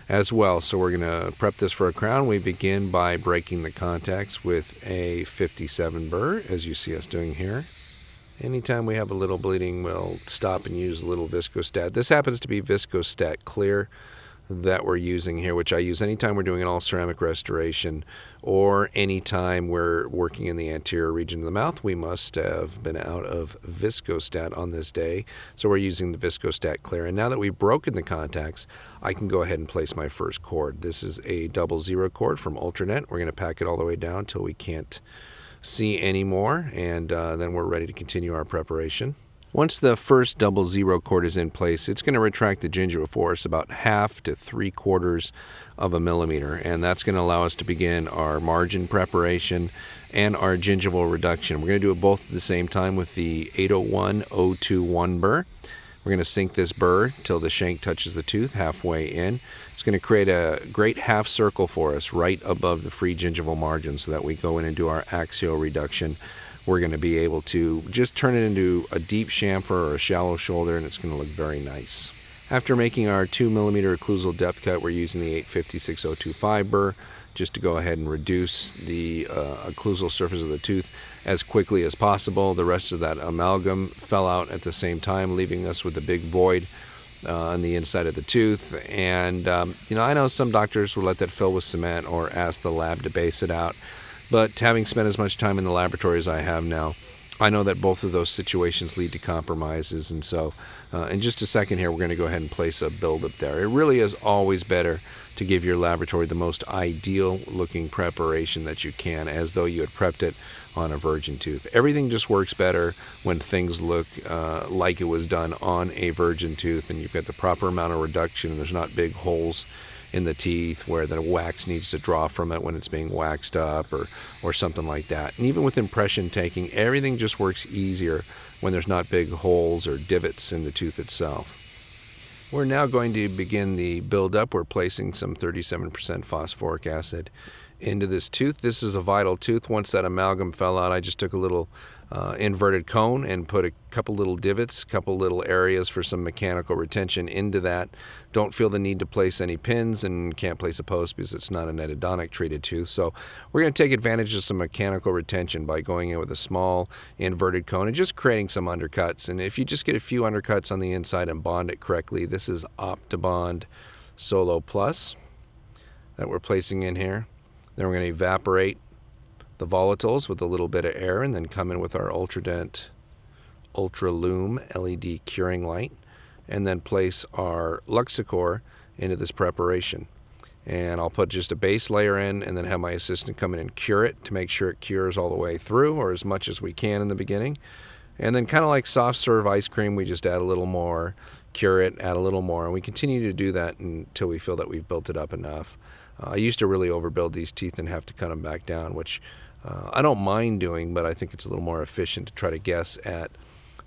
as well. So we're going to prep this for a crown. We begin by breaking the contacts with a 57 burr, as you see us doing here. Anytime we have a little bleeding, we'll stop and use a little viscostat. This happens to be viscostat clear that we're using here, which I use anytime we're doing an all ceramic restoration or anytime we're working in the anterior region of the mouth. We must have been out of viscostat on this day, so we're using the viscostat clear. And now that we've broken the contacts, I can go ahead and place my first cord. This is a 00 cord from Ultranet. We're going to pack it all the way down until we can't see anymore, and then we're ready to continue our preparation. Once the first 00 cord is in place, it's going to retract the gingiva for us about 1/2 to 3/4 of a millimeter, and that's going to allow us to begin our margin preparation and our gingival reduction. We're going to do it both at the same time with the 801-021 burr. We're going to sink this burr till the shank touches the tooth halfway in. It's going to create a great half circle for us right above the free gingival margin, so that we go in and do our axial reduction. We're going to be able to just turn it into a deep chamfer or a shallow shoulder, and it's going to look very nice. After making our 2mm occlusal depth cut, we're using the 856-025 burr just to go ahead and reduce the occlusal surface of the tooth as quickly as possible. The rest of that amalgam fell out at the same time, leaving us with a big void on the inside of the tooth. And I know some doctors will let that fill with cement or ask the lab to base it out. But having spent as much time in the laboratory as I have now, I know that both of those situations lead to compromises. And so in just a second here, we're going to go ahead and place a buildup there. It really is always better to give your laboratory the most ideal looking preparation that you can, as though you had prepped it on a virgin tooth. Everything just works better when things look like it was done on a virgin tooth, and you've got the proper amount of reduction, and there's not big holes in the teeth where the wax needs to draw from it when it's being waxed up or something like that. And even with impression taking, everything just works easier when there's not big holes or divots in the tooth itself. We're now going to begin the build-up. We're placing some 37% phosphoric acid into this tooth. This is a vital tooth. Once that amalgam fell out, I just took a little inverted cone and put a couple little divots, couple little areas for some mechanical retention into that. Don't feel the need to place any pins, and can't place a post because it's not an endodontic treated tooth. So we're going to take advantage of some mechanical retention by going in with a small inverted cone and just creating some undercuts. And if you just get a few undercuts on the inside and bond it correctly, this is OptiBond Solo Plus that we're placing in here. Then we're going to evaporate the volatiles with a little bit of air, and then come in with our Ultradent Ultra Lume LED curing light, and then place our Luxicor into this preparation. And I'll put just a base layer in, and then have my assistant come in and cure it to make sure it cures all the way through, or as much as we can in the beginning. And then, kind of like soft serve ice cream, we just add a little more, cure it, add a little more, and we continue to do that until we feel that we've built it up enough. I used to really overbuild these teeth and have to cut them back down, which I don't mind doing, but I think it's a little more efficient to try to guess at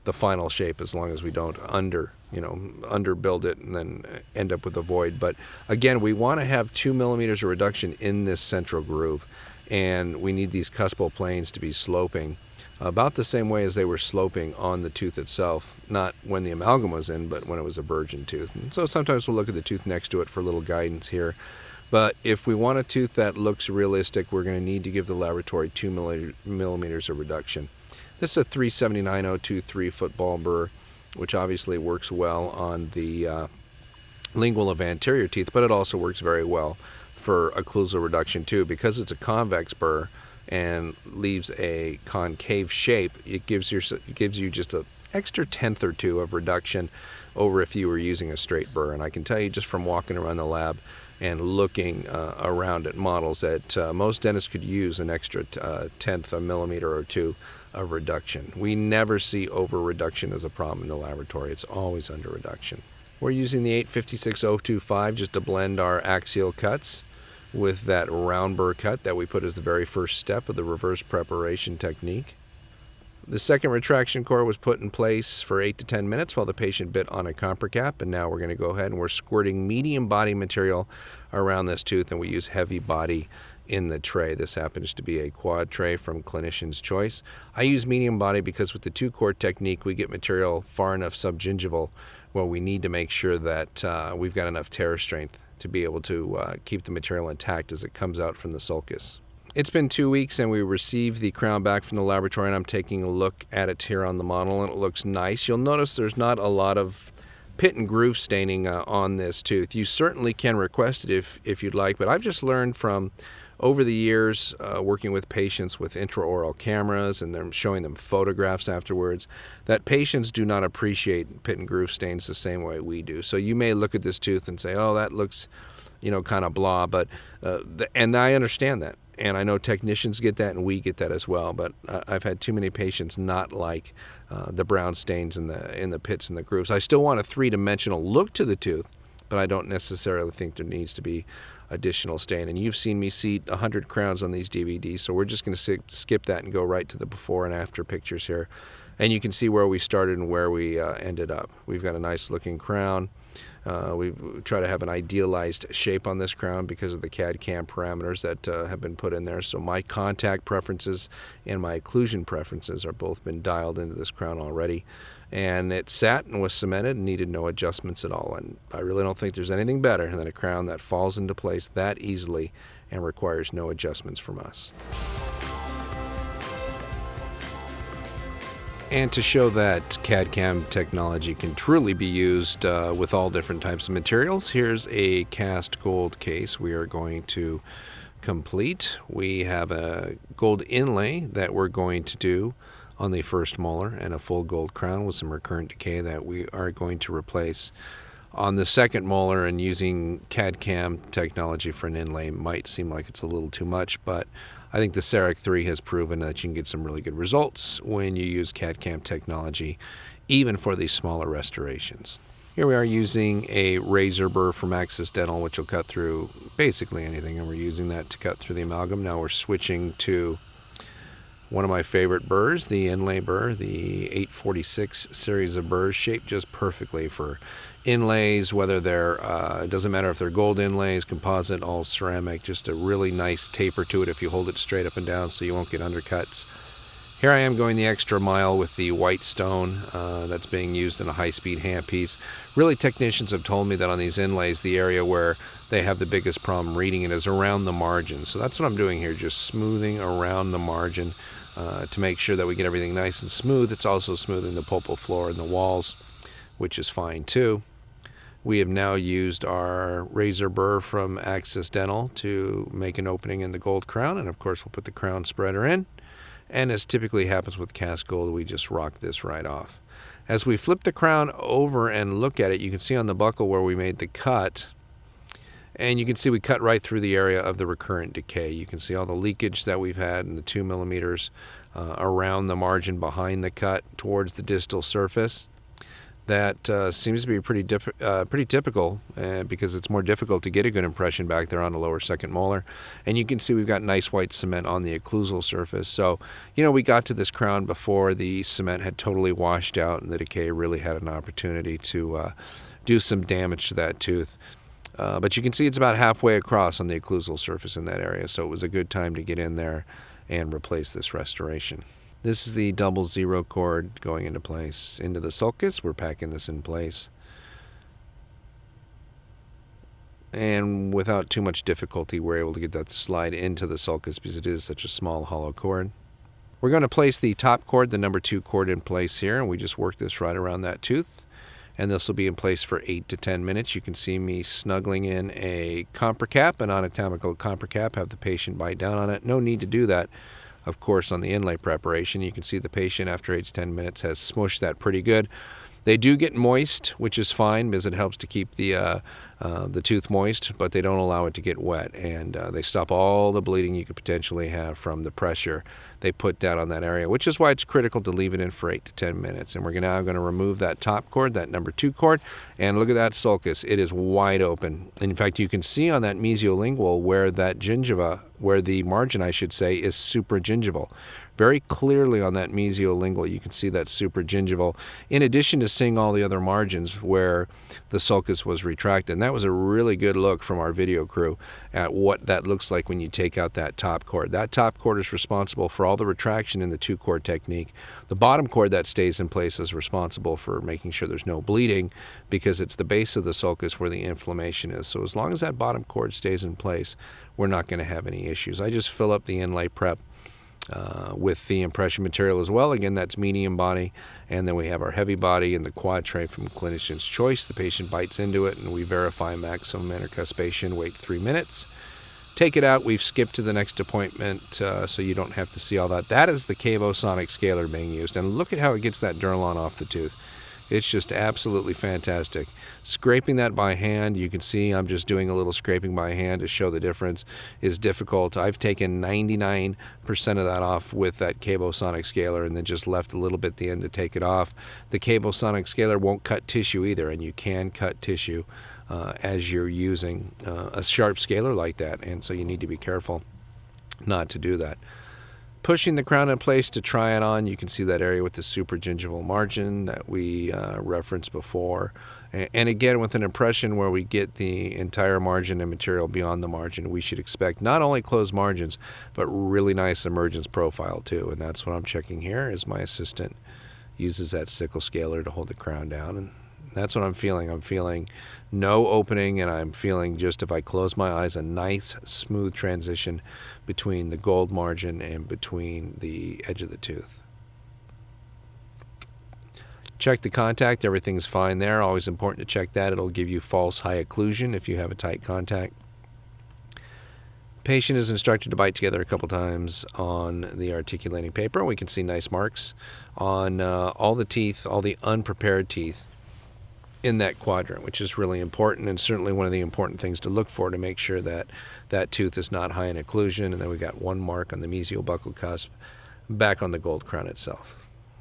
the final shape, as long as we don't underbuild it and then end up with a void. But again, we want to have 2 millimeters of reduction in this central groove, and we need these cuspal planes to be sloping about the same way as they were sloping on the tooth itself, not when the amalgam was in, but when it was a virgin tooth. And so sometimes we'll look at the tooth next to it for a little guidance here. But if we want a tooth that looks realistic, we're going to need to give the laboratory 2 millimeters of reduction. This is a 379-023 football burr, which obviously works well on the lingual of anterior teeth, but it also works very well for occlusal reduction too. Because it's a convex burr and leaves a concave shape, it gives you just an extra tenth or two of reduction over if you were using a straight burr. And I can tell you just from walking around the lab and looking around at models that most dentists could use an extra tenth, a millimeter or two of reduction. We never see over reduction as a problem in the laboratory. It's always under reduction. We're using the 856-025 just to blend our axial cuts with that round burr cut that we put as the very first step of the reverse preparation technique. The second retraction core was put in place for 8 to 10 minutes while the patient bit on a compress cap, and now we're going to go ahead and we're squirting medium body material around this tooth, and we use heavy body in the tray. This happens to be a quad tray from Clinician's Choice. I use medium body because with the 2-core technique we get material far enough subgingival where we need to make sure that we've got enough tear strength to be able to keep the material intact as it comes out from the sulcus. It's been 2 weeks and we received the crown back from the laboratory, and I'm taking a look at it here on the model, and it looks nice. You'll notice there's not a lot of pit and groove staining on this tooth. You certainly can request it if you'd like, but I've just learned from over the years working with patients with intraoral cameras and they're showing them photographs afterwards that patients do not appreciate pit and groove stains the same way we do. So you may look at this tooth and say, oh, that looks, kind of blah, but and I understand that. And I know technicians get that and we get that as well, but I've had too many patients not like the brown stains in the pits and the grooves. I still want a three-dimensional look to the tooth, but I don't necessarily think there needs to be additional stain. And you've seen me seat 100 crowns on these DVDs, so we're just going to skip that and go right to the before and after pictures here. And you can see where we started and where we ended up. We've got a nice looking crown. We try to have an idealized shape on this crown because of the CAD CAM parameters that have been put in there. So my contact preferences and my occlusion preferences are both been dialed into this crown already. And it sat and was cemented and needed no adjustments at all. And I really don't think there's anything better than a crown that falls into place that easily and requires no adjustments from us. And to show that CAD-CAM technology can truly be used with all different types of materials, here's a cast gold case we are going to complete. We have a gold inlay that we're going to do on the first molar and a full gold crown with some recurrent decay that we are going to replace on the second molar. And using CAD-CAM technology for an inlay might seem like it's a little too much, but I think the CEREC 3 has proven that you can get some really good results when you use CAD-CAM technology, even for these smaller restorations. Here we are using a razor burr from Access Dental, which will cut through basically anything, and we're using that to cut through the amalgam. Now we're switching to one of my favorite burrs, the inlay burr, the 846 series of burrs, shaped just perfectly for inlays, whether they're, it doesn't matter if they're gold inlays, composite, all ceramic, just a really nice taper to it if you hold it straight up and down so you won't get undercuts. Here I am going the extra mile with the white stone that's being used in a high-speed handpiece. Really, technicians have told me that on these inlays, the area where they have the biggest problem reading it is around the margin. So that's what I'm doing here, just smoothing around the margin to make sure that we get everything nice and smooth. It's also smoothing the pulpal floor and the walls, which is fine too. We have now used our razor burr from Access Dental to make an opening in the gold crown, and of course we'll put the crown spreader in. And as typically happens with cast gold, we just rock this right off. As we flip the crown over and look at it, you can see on the buckle where we made the cut, and you can see we cut right through the area of the recurrent decay. You can see all the leakage that we've had in the 2 millimeters around the margin behind the cut towards the distal surface. That seems to be pretty typical because it's more difficult to get a good impression back there on the lower second molar. And you can see we've got nice white cement on the occlusal surface. So, we got to this crown before the cement had totally washed out and the decay really had an opportunity to do some damage to that tooth. But you can see it's about halfway across on the occlusal surface in that area. So it was a good time to get in there and replace this restoration. This is the double zero cord going into place into the sulcus. We're packing this in place. And without too much difficulty, we're able to get that to slide into the sulcus because it is such a small hollow cord. We're going to place the top cord, the number 2 cord, in place here, and we just work this right around that tooth. And this will be in place for 8 to 10 minutes. You can see me snuggling in a compress cap, an anatomical compress cap, have the patient bite down on it. No need to do that. Of course, on the inlay preparation, you can see the patient after 8 to 10 minutes has smushed that pretty good. They do get moist, which is fine because it helps to keep the tooth moist, but they don't allow it to get wet, and they stop all the bleeding you could potentially have from the pressure they put down on that area, which is why it's critical to leave it in for 8 to 10 minutes. And we're now going to remove that top cord, that number 2 cord, and look at that sulcus. It is wide open. In fact, you can see on that mesiolingual where that gingiva where the margin, I should say, is supragingival. Very clearly on that mesiolingual, you can see that supragingival, in addition to seeing all the other margins where the sulcus was retracted. And that was a really good look from our video crew at what that looks like when you take out that top cord. That top cord is responsible for all the retraction in the two-cord technique. The bottom cord that stays in place is responsible for making sure there's no bleeding, because it's the base of the sulcus where the inflammation is. So as long as that bottom cord stays in place, we're not going to have any issues. I just fill up the inlay prep with the impression material as well. Again, that's medium body, and then we have our heavy body and the quad tray from clinician's choice. The patient bites into it, and we verify maximum intercuspation, wait 3 minutes, take it out. We've skipped to the next appointment, so you don't have to see all that. That is the Cavosonic scaler being used, and look at how it gets that Duralon off the tooth. It's just absolutely fantastic. Scraping that by hand, you can see I'm just doing a little scraping by hand to show the difference, is difficult. I've taken 99% of that off with that Cavosonic scaler and then just left a little bit at the end to take it off. The Cavosonic scaler won't cut tissue either, and you can cut tissue as you're using a sharp scaler like that, and so you need to be careful not to do that. Pushing the crown in place to try it on, you can see that area with the supragingival margin that we referenced before. And again, with an impression where we get the entire margin and material beyond the margin, we should expect not only closed margins, but really nice emergence profile too. And that's what I'm checking here as my assistant uses that sickle scaler to hold the crown down. And that's what I'm feeling. I'm feeling no opening, and I'm feeling, just if I close my eyes, a nice smooth transition between the gold margin and between the edge of the tooth. Check the contact. Everything's fine there. Always important to check that. It'll give you false high occlusion if you have a tight contact. Patient is instructed to bite together a couple times on the articulating paper. We can see nice marks on all the teeth, all the unprepared teeth in that quadrant, which is really important, and certainly one of the important things to look for to make sure that that tooth is not high in occlusion. And then we got one mark on the mesial buccal cusp back on the gold crown itself.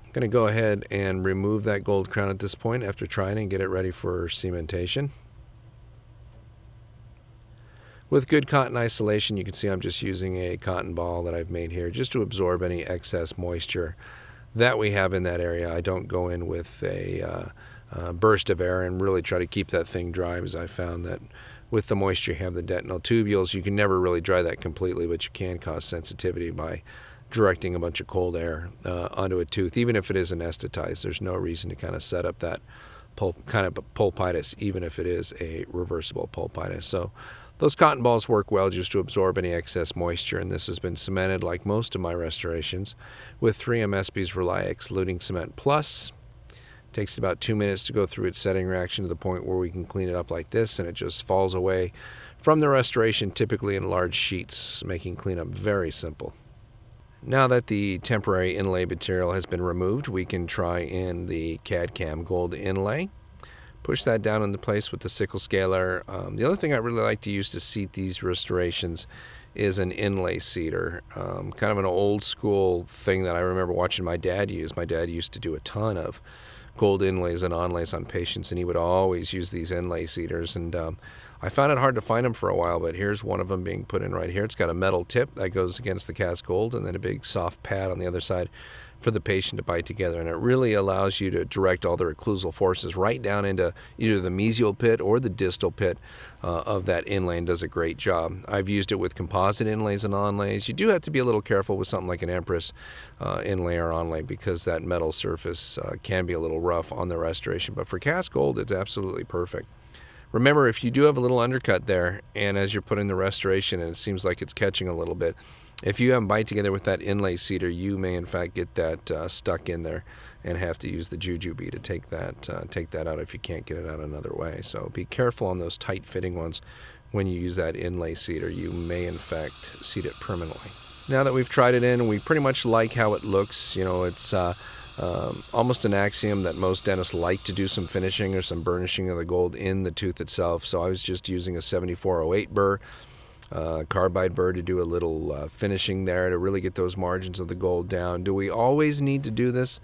I'm going to go ahead and remove that gold crown at this point after trying and get it ready for cementation. With good cotton isolation, you can see I'm just using a cotton ball that I've made here just to absorb any excess moisture that we have in that area. I don't go in with a burst of air and really try to keep that thing dry, because I found that with the moisture you have the dentinal tubules, you can never really dry that completely, but you can cause sensitivity by directing a bunch of cold air onto a tooth. Even if it is anesthetized, there's no reason to kind of set up that kind of pulpitis, even if it is a reversible pulpitis. So those cotton balls work well just to absorb any excess moisture, and this has been cemented, like most of my restorations, with 3M Espy's Reliax Luting Cement Plus. Takes about 2 minutes to go through its setting reaction to the point where we can clean it up like this, and it just falls away from the restoration, typically in large sheets, making cleanup very simple. Now that the temporary inlay material has been removed, we can try in the CAD CAM gold inlay. Push that down into place with the sickle scaler. The other thing I really like to use to seat these restorations is an inlay seater, kind of an old school thing that I remember watching my dad use. My dad used to do a ton of gold inlays and onlays on patients, and he would always use these inlay seaters, and I found it hard to find them for a while, but here's one of them being put in right here. It's got a metal tip that goes against the cast gold, and then a big soft pad on the other side for the patient to bite together, and it really allows you to direct all the occlusal forces right down into either the mesial pit or the distal pit of that inlay, and does a great job. I've used it with composite inlays and onlays. You do have to be a little careful with something like an Empress inlay or onlay, because that metal surface can be a little rough on the restoration, but for cast gold, it's absolutely perfect. Remember, if you do have a little undercut there, and as you're putting the restoration and it seems like it's catching a little bit, if you haven't bite together with that inlay seater, you may in fact get that stuck in there and have to use the jujube to take that out if you can't get it out another way. So be careful on those tight fitting ones when you use that inlay seater. You may in fact seat it permanently. Now that we've tried it in, we pretty much like how it looks. You know, it's almost an axiom that most dentists like to do some finishing or some burnishing of the gold in the tooth itself. So I was just using a 7408 burr, carbide burr, to do a little finishing there to really get those margins of the gold down. Do we always need to do this?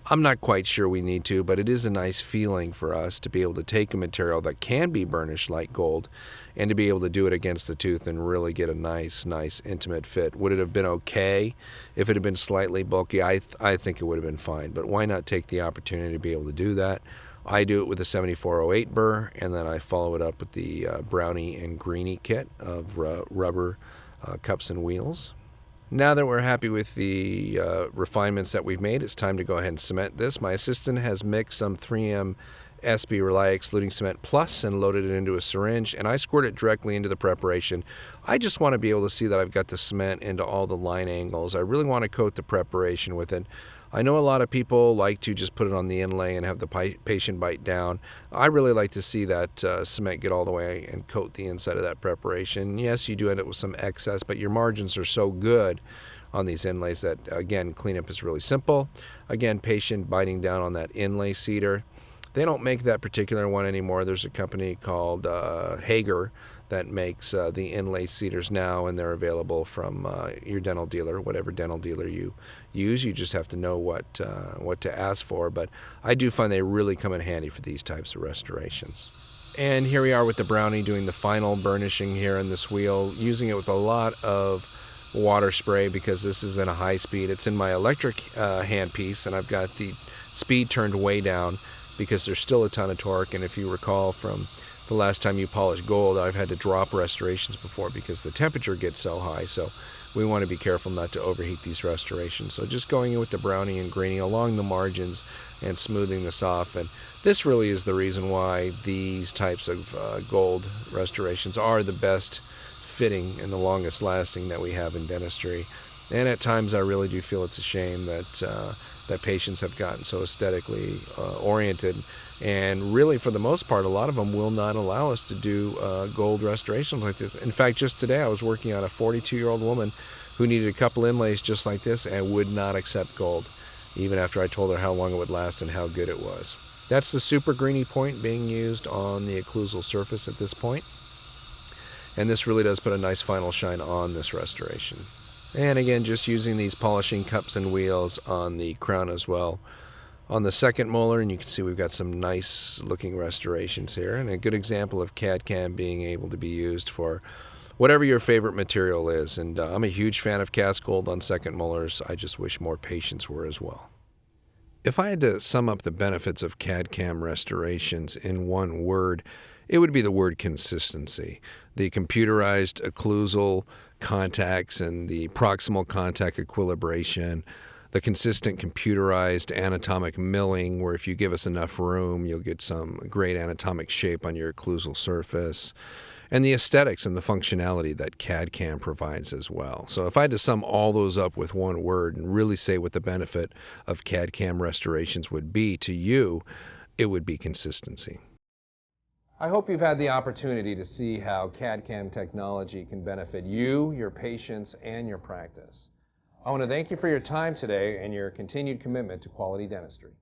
I'm not quite sure we need to, but it is a nice feeling for us to be able to take a material that can be burnished like gold and to be able to do it against the tooth and really get a nice intimate fit. Would it have been okay if it had been slightly bulky? I think it would have been fine, but why not take the opportunity to be able to do that? I do it with the 7408 burr, and then I follow it up with the Brownie and Greenie kit of rubber cups and wheels. Now that we're happy with the refinements that we've made, it's time to go ahead and cement this. My assistant has mixed some 3M SB Rely Extruding Cement Plus and loaded it into a syringe, and I squirt it directly into the preparation. I just want to be able to see that I've got the cement into all the line angles. I really want to coat the preparation with it. I know a lot of people like to just put it on the inlay and have the patient bite down. I really like to see that cement get all the way and coat the inside of that preparation. Yes, you do end up with some excess, but your margins are so good on these inlays that, again, cleanup is really simple. Again, patient biting down on that inlay seeder. They don't make that particular one anymore. There's a company called Hager that makes the inlay seeders now, and they're available from your dental dealer, whatever dental dealer you use. You just have to know what to ask for, but I do find they really come in handy for these types of restorations. And here we are with the Brownie doing the final burnishing here in this wheel, using it with a lot of water spray because this is in a high speed. It's in my electric handpiece, and I've got the speed turned way down because there's still a ton of torque. And if you recall from the last time you polish gold, I've had to drop restorations before because the temperature gets so high. So we want to be careful not to overheat these restorations. So just going in with the Brownie and Greenie along the margins and smoothing this off. And this really is the reason why these types of gold restorations are the best fitting and the longest lasting that we have in dentistry. And at times I really do feel it's a shame that patients have gotten so aesthetically oriented, and really for the most part a lot of them will not allow us to do gold restorations like this. In fact, just today I was working on a 42-year-old woman who needed a couple inlays just like this and would not accept gold, even after I told her how long it would last and how good it was. That's the Super Greenie point being used on the occlusal surface at this point, and this really does put a nice final shine on this restoration. And again, just using these polishing cups and wheels on the crown as well. On the second molar, and you can see we've got some nice looking restorations here, and a good example of CAD-CAM being able to be used for whatever your favorite material is. And I'm a huge fan of cast gold on second molars. I just wish more patients were as well. If I had to sum up the benefits of CAD-CAM restorations in one word, it would be the word consistency. The computerized occlusal contacts and the proximal contact equilibration, the consistent computerized anatomic milling, where if you give us enough room, you'll get some great anatomic shape on your occlusal surface, and the aesthetics and the functionality that CAD-CAM provides as well. So if I had to sum all those up with one word and really say what the benefit of CAD-CAM restorations would be to you, it would be consistency. I hope you've had the opportunity to see how CAD-CAM technology can benefit you, your patients, and your practice. I want to thank you for your time today and your continued commitment to quality dentistry.